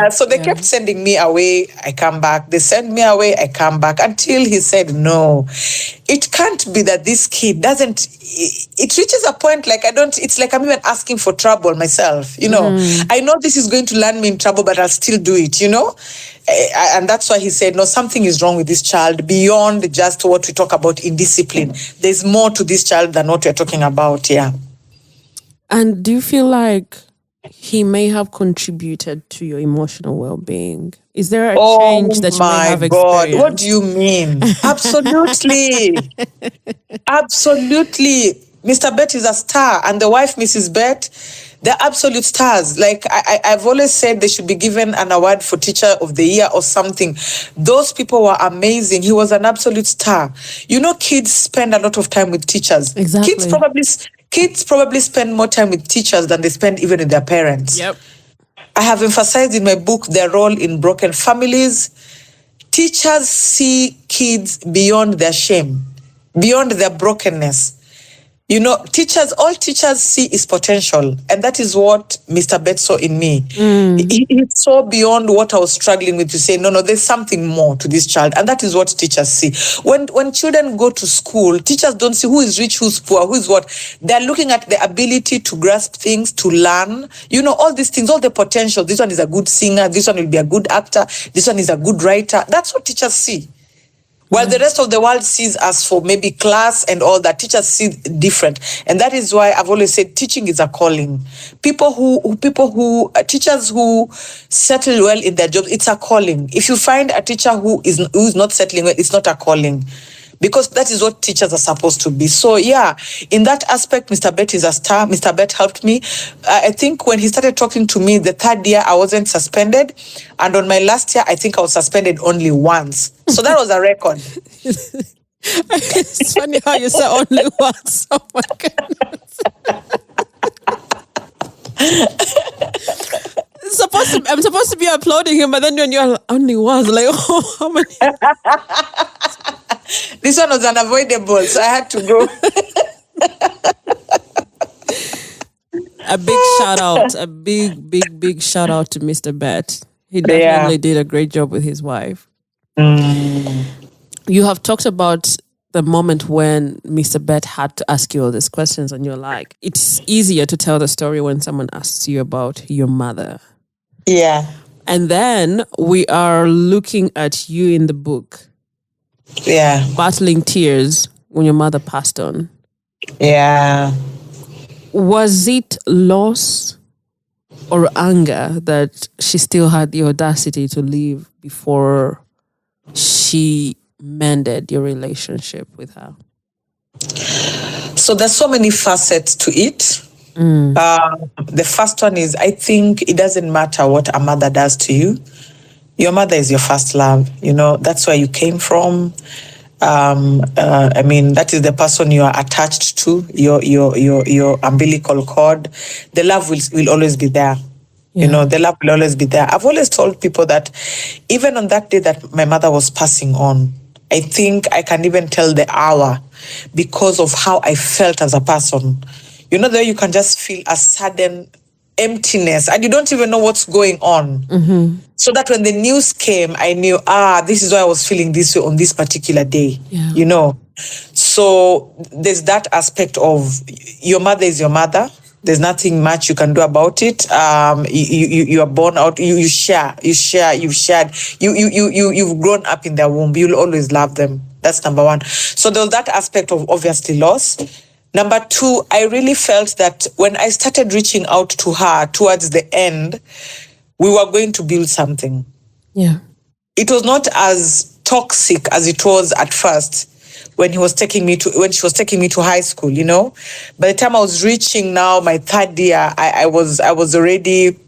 So they kept sending me away. I come back. They send me away. I come back, until he said, no, it can't be that this kid doesn't. It reaches a point like it's like I'm even asking for trouble myself. I know this is going to land me in trouble, but I'll still do it, and that's why he said, no, something is wrong with this child beyond just what we talk about in discipline. There's more to this child than what we're talking about. Yeah. And do you feel like he may have contributed to your emotional well-being? Is there a change that you may have experienced? Oh my God, what do you mean? Absolutely. Absolutely. Mr. Bett is a star, and the wife, Mrs. Bett, they're absolute stars. Like I've always said, they should be given an award for Teacher of the Year or something. Those people were amazing. He was an absolute star. Kids spend a lot of time with teachers. Exactly. Kids probably spend more time with teachers than they spend even with their parents. Yep. I have emphasized in my book their role in broken families. Teachers see kids beyond their shame, beyond their brokenness. You know, all teachers see is potential. And that is what Mr. Bet saw in me. He saw beyond what I was struggling with to say, no, there's something more to this child. And that is what teachers see. When children go to school, teachers don't see who is rich, who's poor, who is what. They're looking at the ability to grasp things, to learn, all these things, all the potential. This one is a good singer. This one will be a good actor. This one is a good writer. That's what teachers see. While the rest of the world sees us for maybe class and all that, teachers see different. And that is why I've always said teaching is a calling. Teachers who settle well in their jobs, it's a calling. If you find a teacher who is not settling well, it's not a calling. Because that is what teachers are supposed to be. So yeah, in that aspect, Mr. Bet is a star. Mr. Bet helped me. I think when he started talking to me the third year, I wasn't suspended. And on my last year, I think I was suspended only once. So that was a record. It's funny how you say only once. Oh my goodness. I'm supposed to be applauding him, but then when you're only once, like, oh, how many? This one was unavoidable, so I had to go. A big shout out, a big shout out to Mr. Bet. He definitely did a great job with his wife. You have talked about the moment when Mr. Bet had to ask you all these questions, and you're like, it's easier to tell the story when someone asks you about your mother. Yeah. And then we are looking at you in the book. Yeah. Battling tears when your mother passed on. Yeah. Was it loss or anger that she still had the audacity to leave before she mended your relationship with her? So there's so many facets to it. The first one is, I think it doesn't matter what a mother does to you. Your mother is your first love. That's where you came from. That is the person you are attached to, your umbilical cord. The love will always be there. Yeah. The love will always be there. I've always told people that even on that day that my mother was passing on, I think I can even tell the hour because of how I felt as a person. There you can just feel a sudden emptiness and you don't even know what's going on. Mm-hmm. So that when the news came, I knew, this is why I was feeling this way on this particular day, So there's that aspect of your mother is your mother. There's nothing much you can do about it. You are born out. You've shared. You've grown up in their womb. You'll always love them. That's number one. So there was that aspect of obviously loss. Number two, I really felt that when I started reaching out to her towards the end, we were going to build something. Yeah. It was not as toxic as it was at first when she was taking me to high school, By the time I was reaching now my third year, I was already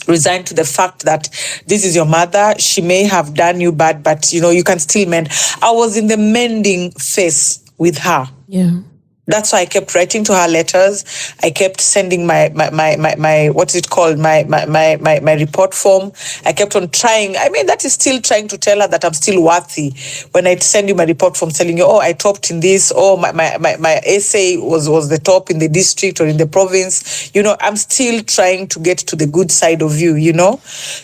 resigned to the fact that this is your mother. She may have done you bad, but you can still mend. I was in the mending phase with her. Yeah. That's why I kept writing to her letters. I kept sending my what's it called? My report form. I kept on trying. That is still trying to tell her that I'm still worthy. When I send you my report form telling you, I topped in this, my essay was the top in the district or in the province. I'm still trying to get to the good side of you,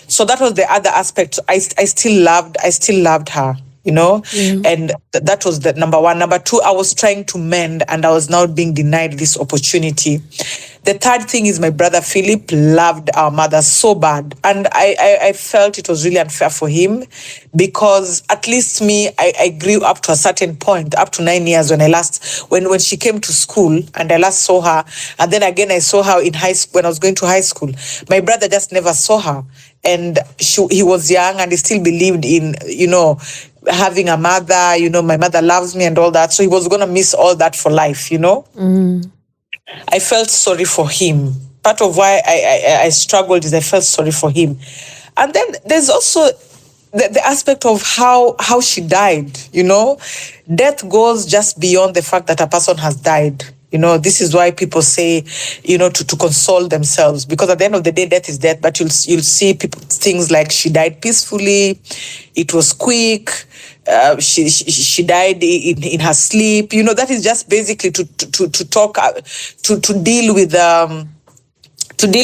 So that was the other aspect. I still loved her. And that was the number one. Number two, I was trying to mend and I was now being denied this opportunity. The third thing is my brother Philip loved our mother so bad. And I felt it was really unfair for him because at least me, I grew up to a certain point, up to 9 years when she came to school and I last saw her. And then again, I saw her in high school when I was going to high school. My brother just never saw her. And he was young and he still believed in, having a mother, my mother loves me and all that. So he was going to miss all that for life, I felt sorry for him. Part of why I struggled is I felt sorry for him. And then there's also the aspect of how she died, Death goes just beyond the fact that a person has died. This is why people say, to console themselves, because at the end of the day, death is death. But you'll see things like she died peacefully, it was quick, she died in her sleep. That is just basically to talk to deal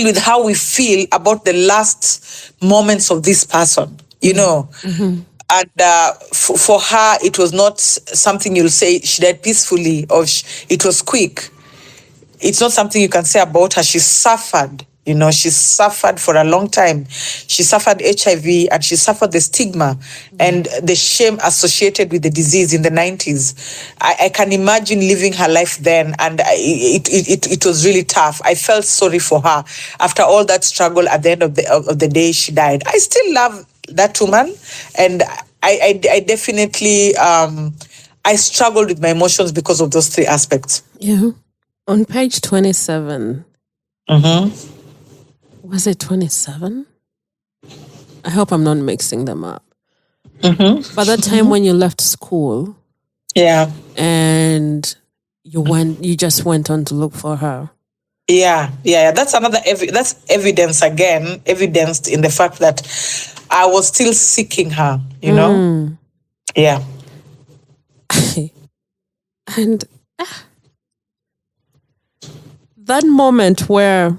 with how we feel about the last moments of this person. Mm-hmm. And for her, it was not something you'll say she died peacefully or it was quick. It's not something you can say about her. She suffered, she suffered for a long time. She suffered HIV and she suffered the stigma and the shame associated with the disease in the 90s. I can imagine living her life then, and it was really tough. I felt sorry for her. After all that struggle, at the end of the day, she died. I still love that woman, and I definitely I struggled with my emotions because of those three aspects. Yeah. On page 27, was it 27? I hope I'm not mixing them up. By that time when you left school, and you just went on to look for her. Yeah. That's another that's evidence again, evidenced in the fact that I was still seeking her, Yeah. And that moment where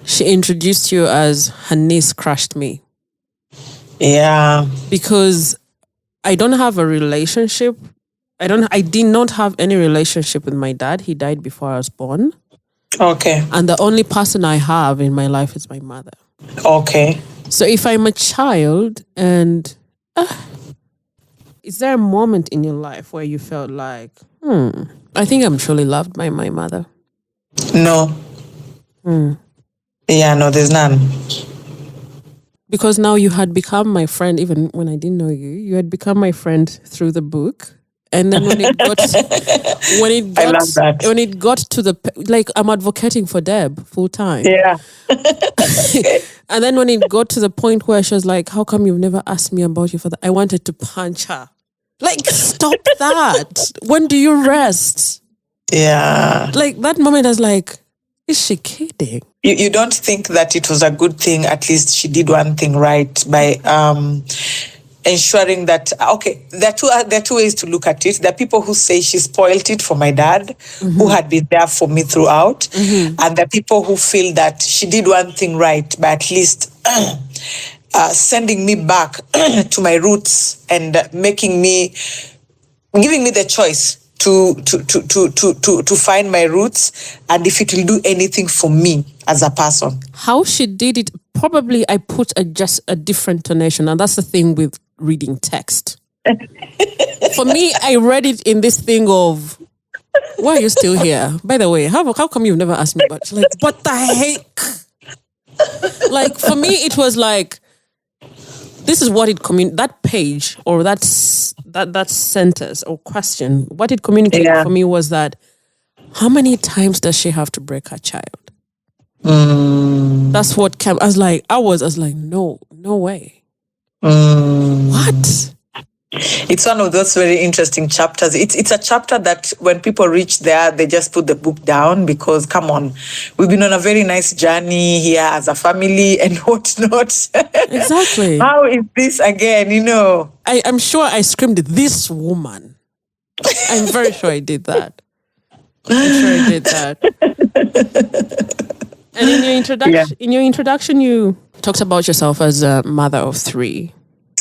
she introduced you as her niece crushed me. Yeah. Because I don't have a relationship. I did not have any relationship with my dad. He died before I was born. Okay. And the only person I have in my life is my mother. Okay. So if I'm a child and is there a moment in your life where you felt like, I think I'm truly loved by my mother? No. Yeah, no, there's none. Because now you had become my friend, even when I didn't know you. You had become my friend through the book. And then when it got to the, like, I'm advocating for Deb full time. Yeah. And then when it got to the point where she was like, how come you've never asked me about your father? I wanted to punch her. Like, stop that. When do you rest? Yeah. Like, that moment I was like, is she kidding? You don't think that it was a good thing, at least she did one thing right by ensuring that, okay, there are two ways to look at it. There are people who say she spoiled it for my dad, who had been there for me throughout. And there are people who feel that she did one thing right by at least sending me back to my roots and giving me the choice to find my roots, and if it will do anything for me as a person. How she did it, probably I put just a different tonation, and that's the thing with reading text. For me, I read it in this thing of, why are you still here? By the way, how come you've never asked me about? Like, what the heck? Like, for me, it was like, this is what it that page or that sentence or question, what it communicated for me was that, how many times does she have to break her child? That's what came. I was like, no way. What? It's one of those very interesting chapters. It's a chapter that when people reach there, they just put the book down because, come on, we've been on a very nice journey here as a family and whatnot. Exactly. How is this again, I'm sure I screamed, this woman. I'm very sure I did that. And in your introduction, you talked about yourself as a mother of 3.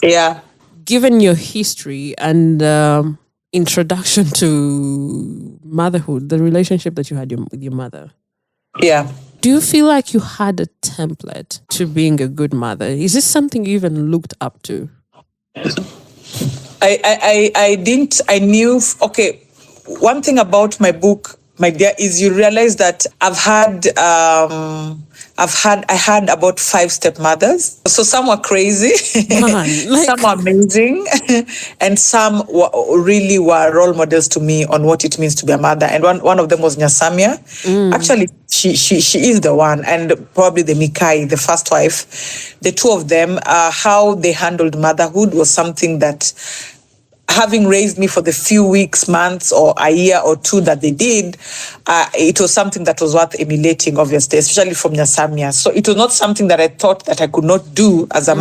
Yeah. Given your history and introduction to motherhood, the relationship that you had with your mother. Yeah. Do you feel like you had a template to being a good mother? Is this something you even looked up to? I didn't. I knew. Okay, one thing about my book, my dear, is you realize that I had about 5 stepmothers. So some were crazy, some were amazing, and some really were role models to me on what it means to be a mother. And one of them was Nyasamia. Actually, she is the one, and probably the Mikai, the first wife. The two of them, how they handled motherhood was something that having raised me for the few weeks, months, or a year or two that they did, it was something that was worth emulating, obviously, especially from Nyasamia. So it was not something that I thought that I could not do as a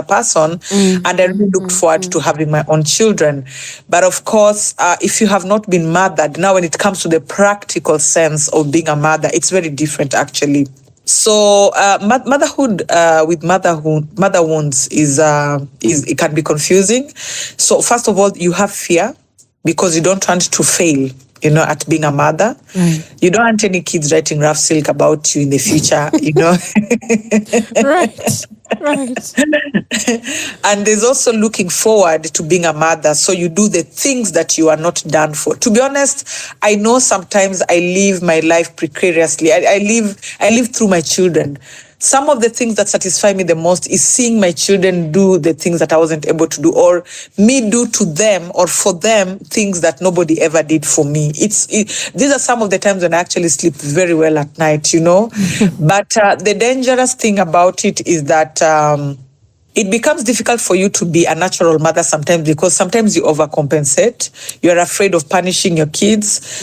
person, and I really looked forward to having my own children. But of course, if you have not been mothered, now when it comes to the practical sense of being a mother, it's very different, actually. So motherhood with mother wounds is it can be confusing. So first of all, you have fear because you don't want to fail, at being a mother. Right. You don't want any kids writing rough silk about you in the future, Right. And there's also looking forward to being a mother. So you do the things that you are not done for. To be honest, I know sometimes I live my life precariously. I live through my children. Some of the things that satisfy me the most is seeing my children do the things that I wasn't able to do, or me do to them or for them things that nobody ever did for me. These are some of the times when I actually sleep very well at night, But the dangerous thing about it is that it becomes difficult for you to be a natural mother sometimes, because sometimes you overcompensate. You're afraid of punishing your kids.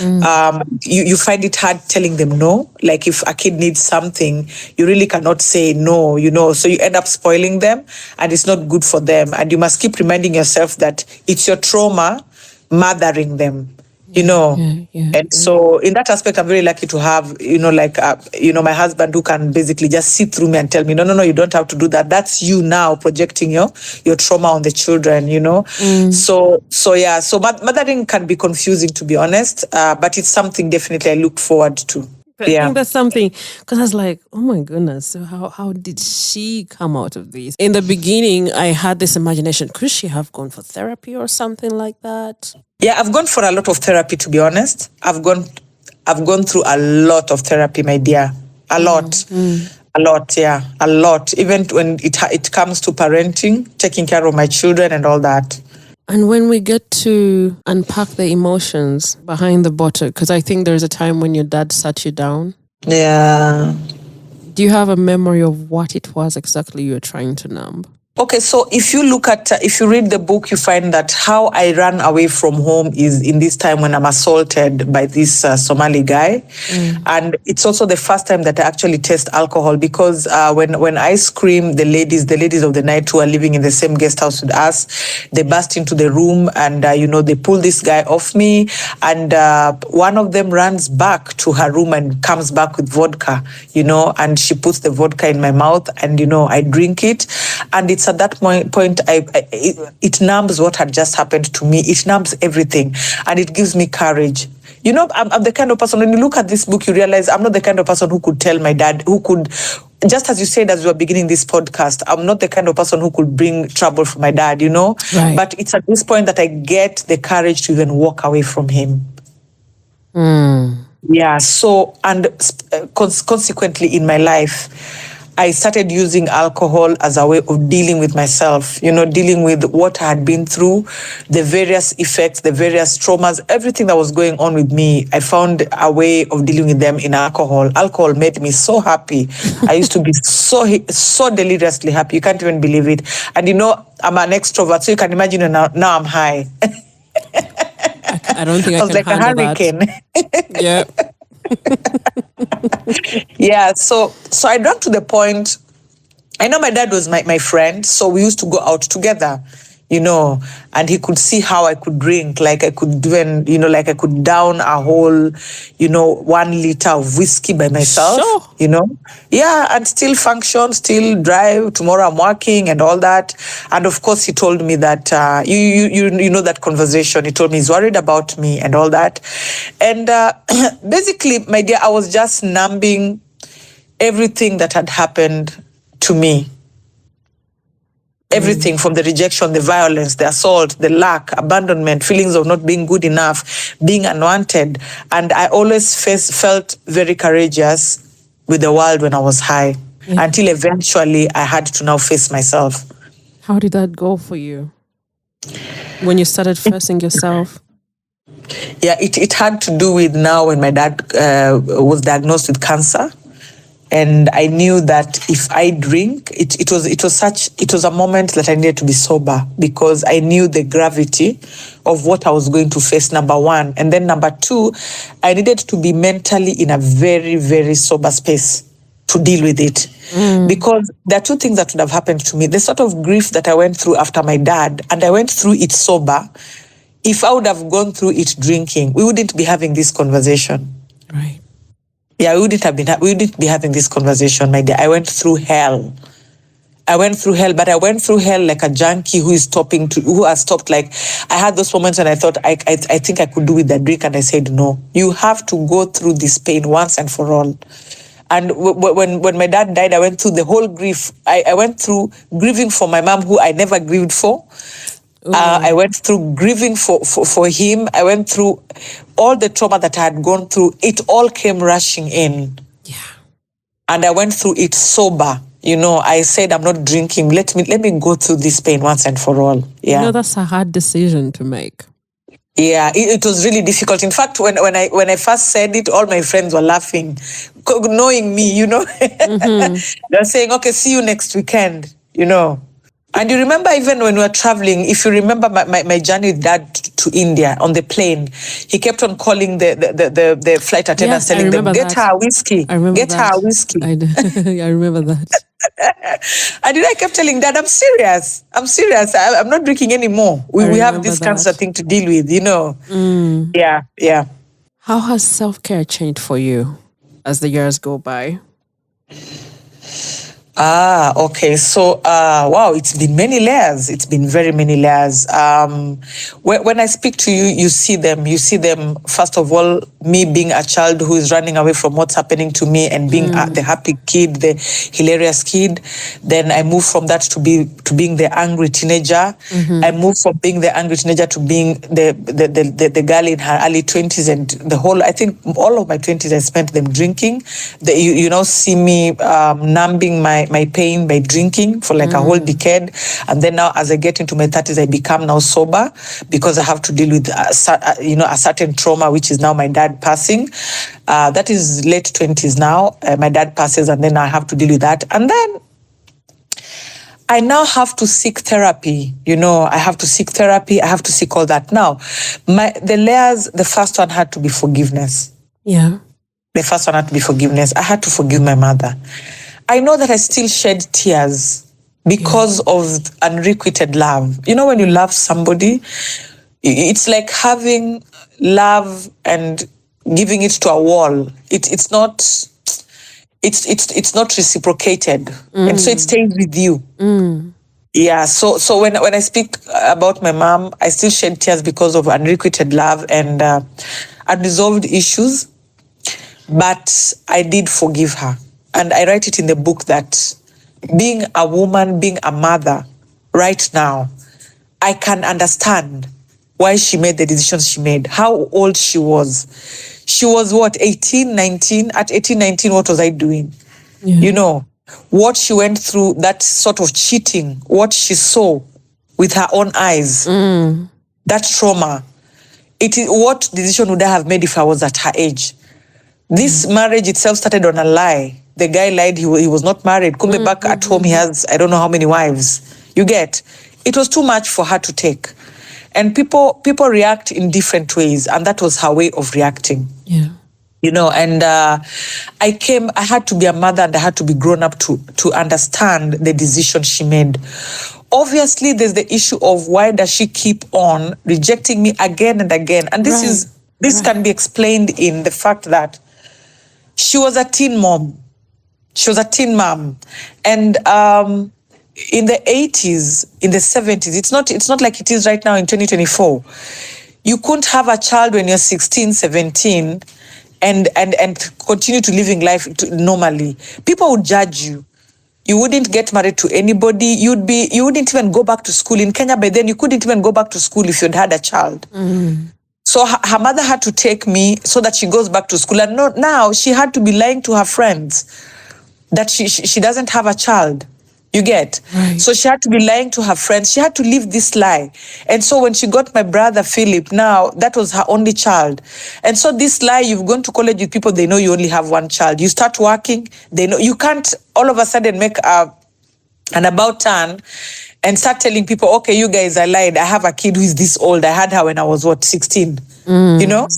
You find it hard telling them no. Like if a kid needs something, you really cannot say no, so you end up spoiling them, and it's not good for them. And you must keep reminding yourself that it's your trauma mothering them. And so in that aspect, I'm very lucky to have, my husband who can basically just sit through me and tell me, no, you don't have to do that. That's you now projecting your trauma on the children, So mothering can be confusing, to be honest, but it's something definitely I look forward to. I think that's something, because I was like, oh my goodness, so how did she come out of this? In the beginning, I had this imagination, could she have gone for therapy or something like that? Yeah, I've gone for a lot of therapy, to be honest. I've gone through a lot of therapy, my dear. A lot. A lot, yeah. A lot. Even when it comes to parenting, taking care of my children and all that. And when we get to unpack the emotions behind the bottle, because I think there's a time when your dad sat you down. Yeah. Do you have a memory of what it was exactly you were trying to numb? Okay, so if you read the book, you find that how I ran away from home is in this time when I'm assaulted by this Somali guy. And it's also the first time that I actually taste alcohol, because when I scream, the ladies of the night who are living in the same guest house with us, they burst into the room and, they pull this guy off me. And one of them runs back to her room and comes back with vodka, and she puts the vodka in my mouth and, I drink it. And it's at that point, it numbs what had just happened to me. It numbs everything, and it gives me courage. I'm the kind of person, when you look at this book, you realize I'm not the kind of person who could tell my dad, who could, just as you said as we were beginning this podcast, I'm not the kind of person who could bring trouble for my dad, Right. But it's at this point that I get the courage to even walk away from him. Yeah, so, and consequently in my life, I started using alcohol as a way of dealing with myself, dealing with what I had been through, the various effects, the various traumas, everything that was going on with me. I found a way of dealing with them in alcohol. Alcohol made me so happy. I used to be so deliriously happy. You can't even believe it. And I'm an extrovert, so you can imagine now I'm high. I don't think I was can like a handle hurricane. That. Yeah. Yeah, so I got to the point, I know my dad was my friend, so we used to go out together, and he could see how I could drink, like I could even, like I could down a whole, 1 liter of whiskey by myself, Sure. Yeah, and still function, still drive, tomorrow I'm working and all that. And of course, he told me that, you know that conversation, he told me he's worried about me and all that. And basically, my dear, I was just numbing everything that had happened to me. Everything from the rejection, the violence, the assault, the lack, abandonment, feelings of not being good enough, being unwanted. And I always felt very courageous with the world when I was high, until eventually I had to now face myself. How did that go for you when you started facing yourself? Yeah, it had to do with now when my dad was diagnosed with cancer. And I knew that if I drink, it was a moment that I needed to be sober, because I knew the gravity of what I was going to face, number one. And then number two, I needed to be mentally in a very, very sober space to deal with it. Because there are two things that would have happened to me. The sort of grief that I went through after my dad, and I went through it sober. If I would have gone through it drinking, we wouldn't be having this conversation. Right. Yeah, we wouldn't be having this conversation, my dear. I went through hell. But I went through hell like a junkie who has stopped. Like, I had those moments and I thought, I think I could do with the drink, and I said, no, you have to go through this pain once and for all. And when my dad died, I went through the whole grief. I went through grieving for my mom, who I never grieved for. I went through grieving for him. I went through all the trauma that I had gone through. It all came rushing in. Yeah. And I went through it sober. I said, I'm not drinking. Let me go through this pain once and for all. Yeah. That's a hard decision to make. Yeah, it was really difficult. In fact, when I first said it, all my friends were laughing, knowing me, Mm-hmm. They're saying, okay, see you next weekend, And you remember, even when we were traveling, if you remember my journey with Dad to India on the plane, he kept on calling the flight attendants, telling them, get her a whiskey, get her a whiskey. I remember that. And I kept telling Dad, I'm serious. I'm not drinking anymore. We have this cancer thing to deal with, Yeah. How has self-care changed for you as the years go by? Okay. So, wow, it's been many layers. It's been very many layers. When I speak to you, you see them, first of all, me being a child who is running away from what's happening to me and being the happy kid, the hilarious kid. Then I move from that to being the angry teenager. Mm-hmm. I move from being the angry teenager to being the girl in her early 20s, and I think all of my 20s I spent them drinking. You see me numbing my pain by drinking for like a whole decade. And then now, as I get into my 30s, I become now sober because I have to deal with a certain trauma, which is now my dad passing. That is late 20s now. My dad passes, and then I have to deal with that. And then I now have to seek therapy. I have to seek therapy. I have to seek all that. Now, the layers, the first one had to be forgiveness. Yeah. The first one had to be forgiveness. I had to forgive my mother. I know that I still shed tears because of unrequited love. When you love somebody, it's like having love and giving it to a wall. It's not reciprocated, and so it stays with you. Yeah. So when I speak about my mom, I still shed tears because of unrequited love and unresolved issues, but I did forgive her. And I write it in the book that being a woman, being a mother right now, I can understand why she made the decisions she made, how old she was. She was what, 18, 19? At 18, 19, what was I doing? Yeah. What she went through, that sort of cheating, what she saw with her own eyes, that trauma. What decision would I have made if I was at her age? This marriage itself started on a lie. The guy lied, he was not married. Kumbe back at home, he has, I don't know how many wives. You get? It was too much for her to take. And people react in different ways, and that was her way of reacting. Yeah. And I had to be a mother, and I had to be grown up to understand the decision she made. Obviously, there's the issue of why does she keep on rejecting me again and again? And this can be explained in the fact that she was a teen mom. She was a teen mom. And in the 80s, in the 70s, it's not like it is right now in 2024. You couldn't have a child when you're 16, 17 and continue to living life normally. People would judge you. You wouldn't get married to anybody. You wouldn't even go back to school. In Kenya by then, you couldn't even go back to school if you'd had a child. So her mother had to take me so that she goes back to school. And now she had to be lying to her friends that she doesn't have a child. You get? Right. So she had to be lying to her friends. She had to live this lie. And so when she got my brother Philip, now that was her only child. And so this lie, you've gone to college with people, they know you only have one child. You start working, they know you can't all of a sudden make an about turn and start telling people, okay, you guys, I lied. I have a kid who is this old. I had her when I was 16? You know?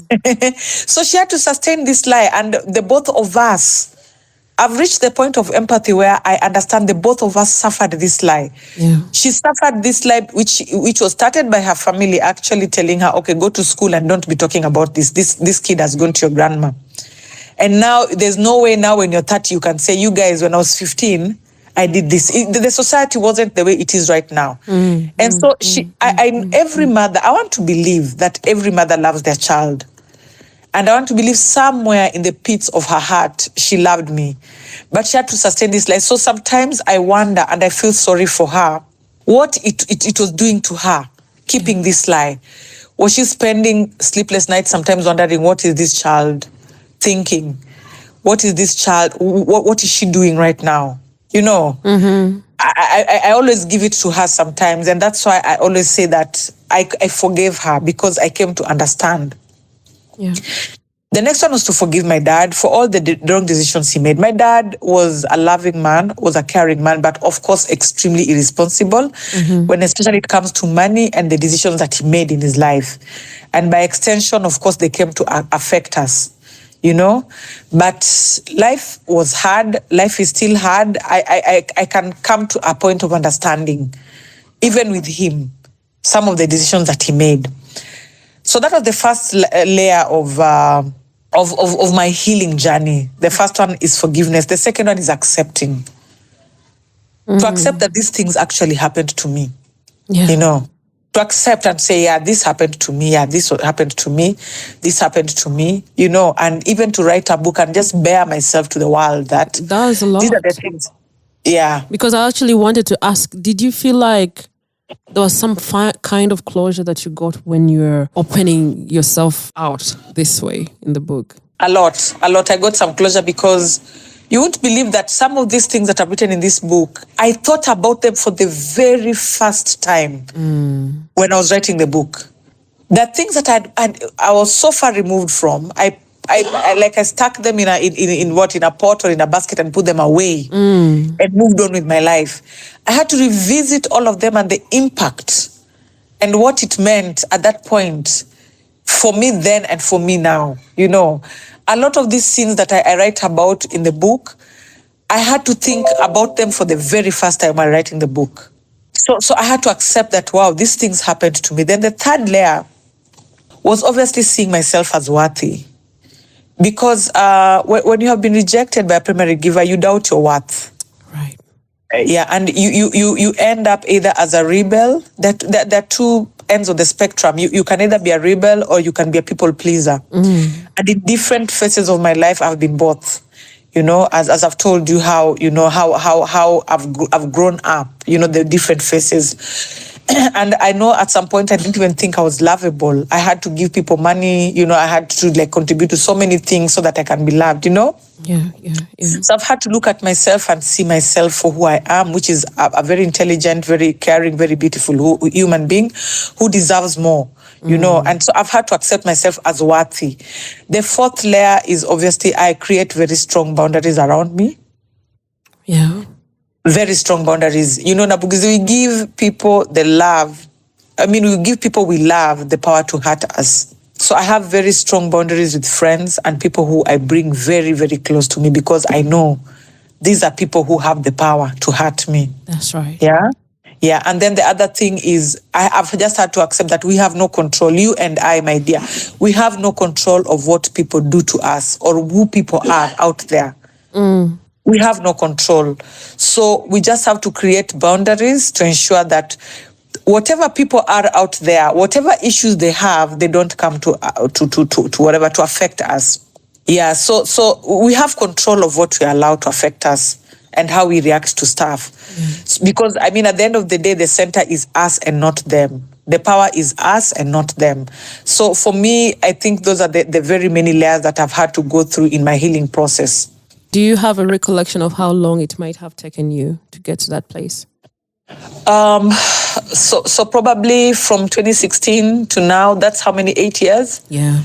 So she had to sustain this lie. And the both of us, I've reached the point of empathy where I understand the both of us suffered this lie. Yeah. She suffered this lie, which was started by her family actually telling her, okay, go to school and don't be talking about this. This kid has gone to your grandma. And now there's no way now when you're 30, you can say, you guys, when I was 15, I did this. The society wasn't the way it is right now. And so every mother, I want to believe that every mother loves their child. And I want to believe somewhere in the pits of her heart, she loved me. But she had to sustain this life. So sometimes I wonder and I feel sorry for her, what it was doing to her, keeping this lie. Was she spending sleepless nights sometimes wondering, what is this child thinking? What is this child, what is she doing right now? You know, I always give it to her sometimes. And that's why I always say that I forgave her because I came to understand. Yeah. The next one was to forgive my dad for all the wrong decisions he made. My dad was a loving man, was a caring man, but of course extremely irresponsible when especially it comes to money and the decisions that he made in his life. And by extension, of course, they came to affect us, you know. But life was hard. Life is still hard. I can come to a point of understanding, even with him, some of the decisions that he made. So that was the first layer of my healing journey. The first one is forgiveness. The second one is accepting. To accept that these things actually happened to me. Yeah. You know, to accept and say, yeah, this happened to me. Yeah, this happened to me. This happened to me. You know, and even to write a book and just bear myself to the world that was a lot. These are the things. Yeah. Because I actually wanted to ask, did you feel like there was some kind of closure that you got when you were opening yourself out this way in the book? A lot. I got some closure because you won't believe that some of these things that are written in this book, I thought about them for the very first time when I was writing the book. The things that I was so far removed from, I stuck them in a pot or in a basket and put them away and moved on with my life. I had to revisit all of them and the impact and what it meant at that point for me then and for me now. You know, a lot of these scenes that I write about in the book, I had to think about them for the very first time while writing the book. So I had to accept that, wow, these things happened to me. Then the third layer was obviously seeing myself as worthy. Because when you have been rejected by a primary giver, you doubt your worth. Right. Yeah, and you end up either as a rebel. There are two ends of the spectrum. You can either be a rebel or you can be a people pleaser. And in different phases of my life, I've been both. You know, as I've told you how I've grown up. You know, the different phases. And I know at some point I didn't even think I was lovable. I had to give people money, you know, I had to contribute to so many things so that I can be loved, you know? Yeah. So I've had to look at myself and see myself for who I am, which is a very intelligent, very caring, very beautiful human being who deserves more, you know? And so I've had to accept myself as worthy. The fourth layer is obviously I create very strong boundaries around me. Yeah. Very strong boundaries. You know, because we give people the love. I mean, we give people we love the power to hurt us. So I have very strong boundaries with friends and people who I bring very, very close to me because I know these are people who have the power to hurt me. That's right. Yeah. Yeah. And then the other thing is I've just had to accept that we have no control. You and I, my dear, we have no control of what people do to us or who people are out there. We have no control. So we just have to create boundaries to ensure that whatever people are out there, whatever issues they have, they don't come to whatever to affect us. Yeah, so we have control of what we allow to affect us and how we react to stuff. Because, I mean, at the end of the day, the center is us and not them. The power is us and not them. So for me, I think those are the very many layers that I've had to go through in my healing process. Do you have a recollection of how long it might have taken you to get to that place? So probably from 2016 to now, that's how many, 8 years? Yeah.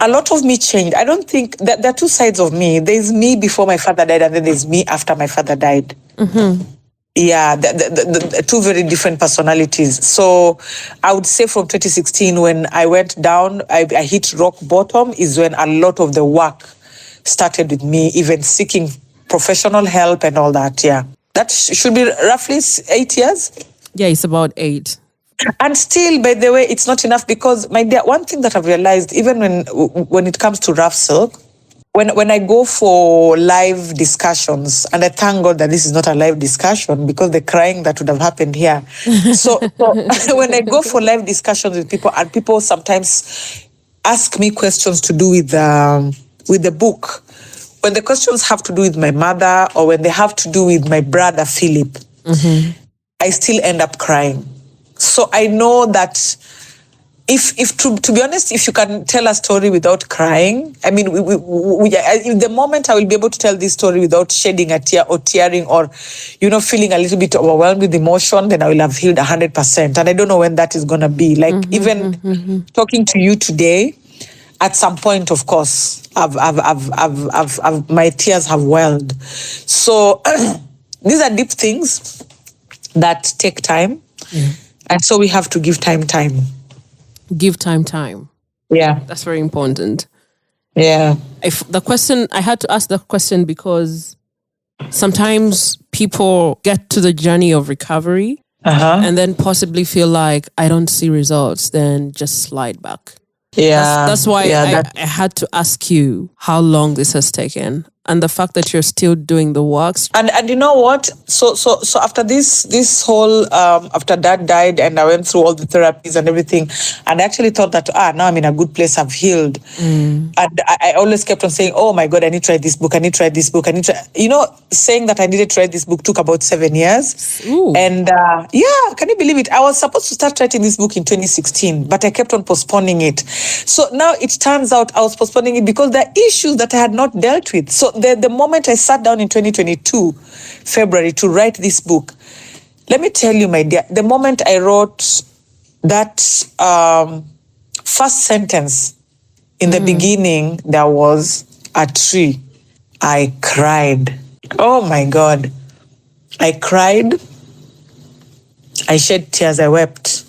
A lot of me changed. I don't think that there are two sides of me. There's me before my father died, and then there's me after my father died. Yeah, the two very different personalities. So I would say from 2016, when I went down, I hit rock bottom, is when a lot of the work started with me, even seeking professional help and all that. Yeah, that should be roughly 8 years. Yeah, it's about 8. And still, by the way, it's not enough because, my dear, one thing that I've realized, even when it comes to rough silk, when I go for live discussions, and I thank God that this is not a live discussion because the crying that would have happened here. So when I go for live discussions with people, and people sometimes ask me questions to do with the book, when the questions have to do with my mother or when they have to do with my brother Philip, I still end up crying. So I know that if to be honest, if you can tell a story without crying, I mean, the moment I will be able to tell this story without shedding a tear or tearing or, feeling a little bit overwhelmed with emotion, then I will have healed 100%. And I don't know when that is going to be. Like even talking to you today, at some point, of course, my tears have welled. So these are deep things that take time. Yeah. And so we have to give time. Give time. Yeah. That's very important. Yeah. I had to ask the question because sometimes people get to the journey of recovery and then possibly feel like I don't see results, then just slide back. Yeah. That's why I had to ask you how long this has taken. And the fact that you're still doing the works. And you know what? So after this whole after Dad died and I went through all the therapies and everything, and I actually thought that now I'm in a good place, I've healed. And I always kept on saying, oh my God, I need to write this book, saying that I needed to write this book took about 7 years. Ooh. And can you believe it? I was supposed to start writing this book in 2016, but I kept on postponing it. So now it turns out I was postponing it because there are issues that I had not dealt with. So the moment I sat down in 2022, February, to write this book, let me tell you, my dear, the moment I wrote that first sentence in the beginning, there was a tree, I cried. Oh my God. I cried. I shed tears. I wept.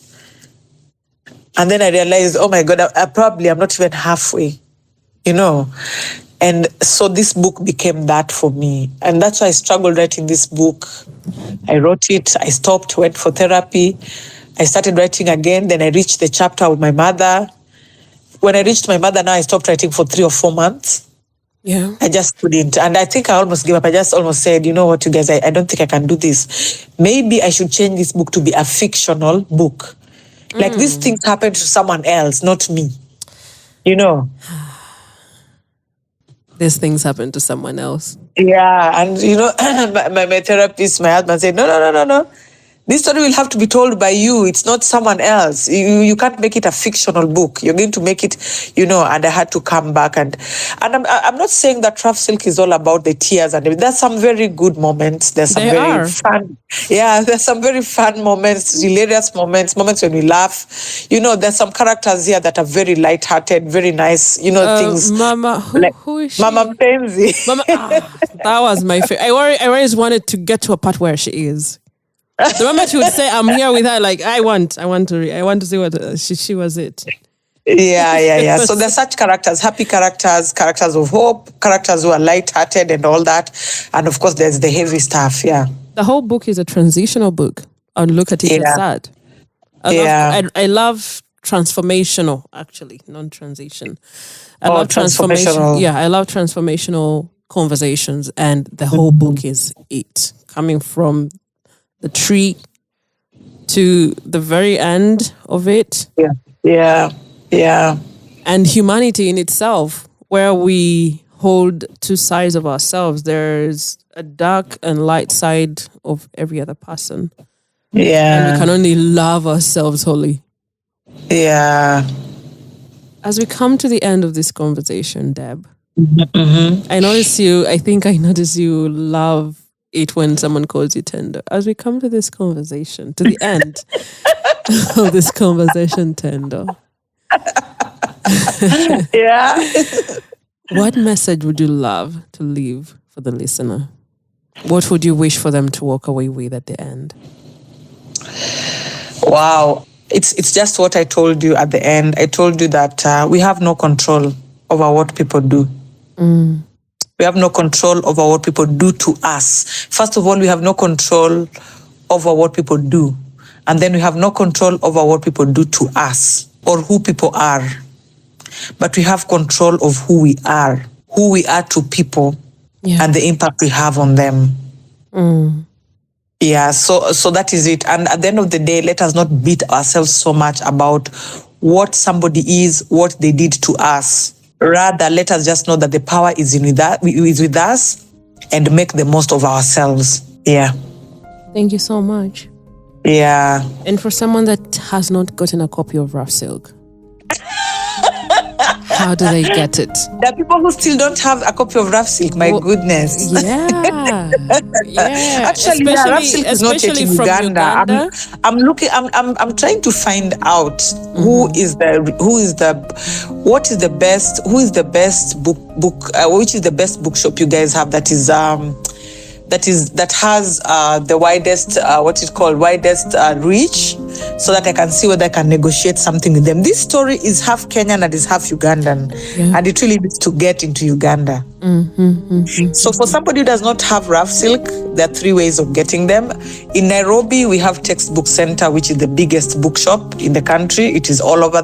And then I realized, oh my God, I'm not even halfway, And so this book became that for me. And that's why I struggled writing this book. I wrote it, I stopped, went for therapy. I started writing again. Then I reached the chapter with my mother. When I reached my mother, now I stopped writing for 3 or 4 months. Yeah. I just couldn't. And I think I almost gave up. I just almost said, you know what, you guys, I don't think I can do this. Maybe I should change this book to be a fictional book. Like these things happened to someone else, not me. These things happen to someone else. Yeah. And, my therapist, my husband said, no. This story will have to be told by you. It's not someone else. You can't make it a fictional book. You're going to make it, and I had to come back. And I'm not saying that Rough Silk is all about the tears. And there's some very good moments. There's some fun. Yeah, there's some very fun moments, hilarious moments when we laugh. There's some characters here that are very lighthearted, very nice, things. Mama, who is she? Mama Mpenzi. Mama, that was my favorite. I always wanted to get to a part where she is. The moment she would say, I'm here with her, like, I want to see what she was it. Yeah. So there's such characters, happy characters of hope, characters who are light-hearted and all that. And of course, there's the heavy stuff, yeah. The whole book is a transitional book. I would look at it as that. I love transformational, actually, non-transition. I love transformational. Yeah, I love transformational conversations. And the whole book is it. Coming from the tree to the very end of it. Yeah. And humanity in itself, where we hold two sides of ourselves. There's a dark and light side of every other person. Yeah. And we can only love ourselves wholly. Yeah. As we come to the end of this conversation, Deb, I notice you love it when someone calls you Tendo. As we come to this conversation, to the end of this conversation, Tendo. Yeah. What message would you love to leave for the listener? What would you wish for them to walk away with at the end? Wow. It's just what I told you at the end. I told you that we have no control over what people do. We have no control over what people do to us. First of all, we have no control over what people do. And then we have no control over what people do to us or who people are. But we have control of who we are to people, and the impact we have on them. Yeah, so that is it. And at the end of the day, let us not beat ourselves so much about what somebody is, what they did to us. Rather, let us just know that the power is with us and make the most of ourselves. Yeah. Thank you so much. Yeah. And for someone that has not gotten a copy of Rough Silk, how do they get it? There are people who still don't have a copy of Rough Silk. My goodness. Yeah. Actually, Rough Silk is not yet in Uganda. I'm trying to find out which is the best bookshop you guys have that has the widest reach, so that I can see whether I can negotiate something with them. This story is half Kenyan and is half Ugandan, and it really needs to get into Uganda. So for somebody who does not have Rough Silk, there are 3 ways of getting them. In Nairobi, we have Textbook Center, which is the biggest bookshop in the country. It is all over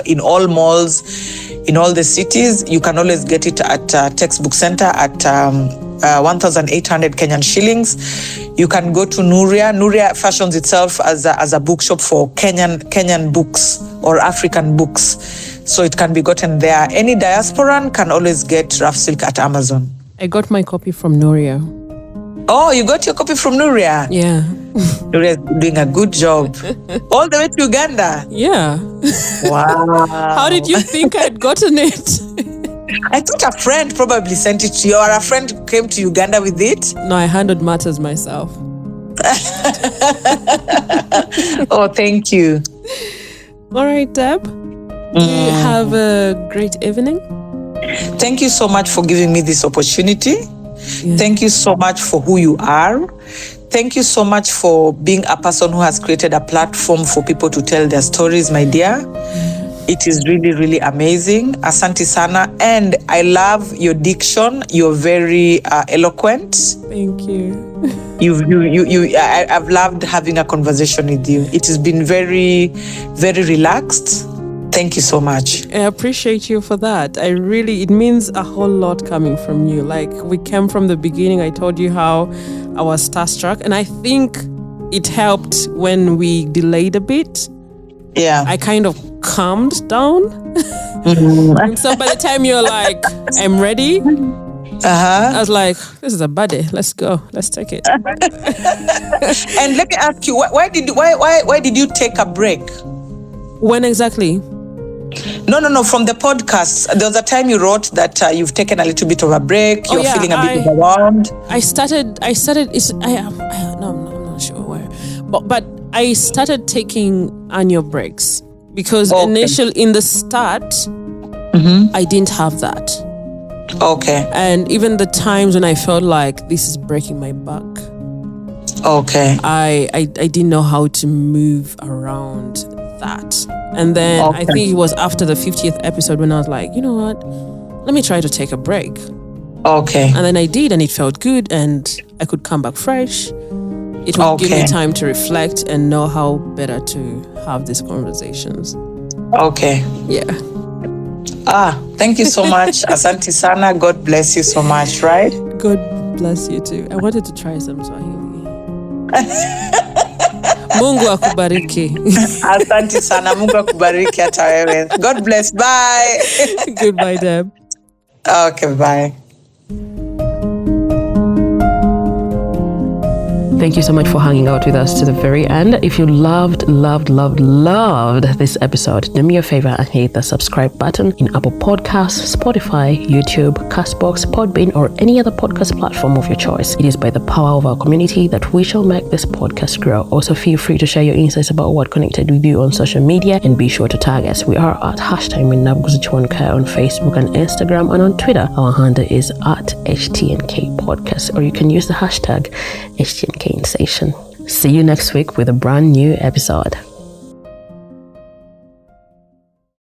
in all malls, in all the cities. You can always get it at Textbook Center at 1,800 Kenyan shillings. You can go to Nuria. Nuria fashions itself as a bookshop for Kenyan books or African books. So it can be gotten there. Any diasporan can always get Rough Silk at Amazon. I got my copy from Nuria. Oh, you got your copy from Nuria? Yeah. Nuria is doing a good job. All the way to Uganda? Yeah. Wow. How did you think I'd gotten it? I thought a friend probably sent it to you, or a friend came to Uganda with it. No, I handled matters myself. Oh, thank you. All right, Deb. You have a great evening. Thank you so much for giving me this opportunity. Yeah. Thank you so much for who you are. Thank you so much for being a person who has created a platform for people to tell their stories, my dear. It is really, really amazing. Asante sana. And I love your diction. You're very eloquent. Thank you. I've loved having a conversation with you. It has been very, very relaxed. Thank you so much. I appreciate you for that. It means a whole lot coming from you. Like, we came from the beginning. I told you how I was starstruck, and I think it helped when we delayed a bit. Yeah. I kind of calmed down. So by the time you're like, I'm ready, I was like, this is a buddy. Let's go. Let's take it. And let me ask you, why did you take a break? When exactly? No, from the podcast. There was a time you wrote that you've taken a little bit of a break. You're feeling a bit overwhelmed. I'm not sure where. But I started taking annual breaks because initially in the start, I didn't have that. Okay. And even the times when I felt like this is breaking my back. Okay. I didn't know how to move around that. And then I think it was after the 50th episode when I was like, you know what? Let me try to take a break. Okay. And then I did, and it felt good, and I could come back fresh. It will give me time to reflect and know how better to have these conversations. Okay. Yeah. Thank you so much. Asante sana. God bless you so much, right? God bless you too. I wanted to try some Swahili. Mungu akubariki. Asante sana. Mungu akubariki hata wewe. God bless. Bye. Goodbye, Deb. Okay, bye. Thank you so much for hanging out with us to the very end. If you loved this episode, do me a favor and hit the subscribe button in Apple Podcasts, Spotify, YouTube, Castbox, Podbean, or any other podcast platform of your choice. It is by the power of our community that we shall make this podcast grow. Also, feel free to share your insights about what connected with you on social media, and be sure to tag us. We are at #Minabguzichwanka on Facebook and Instagram, and on Twitter our handle is at HTNK Podcast, or you can use the hashtag HTNK Station. See you next week with a brand new episode.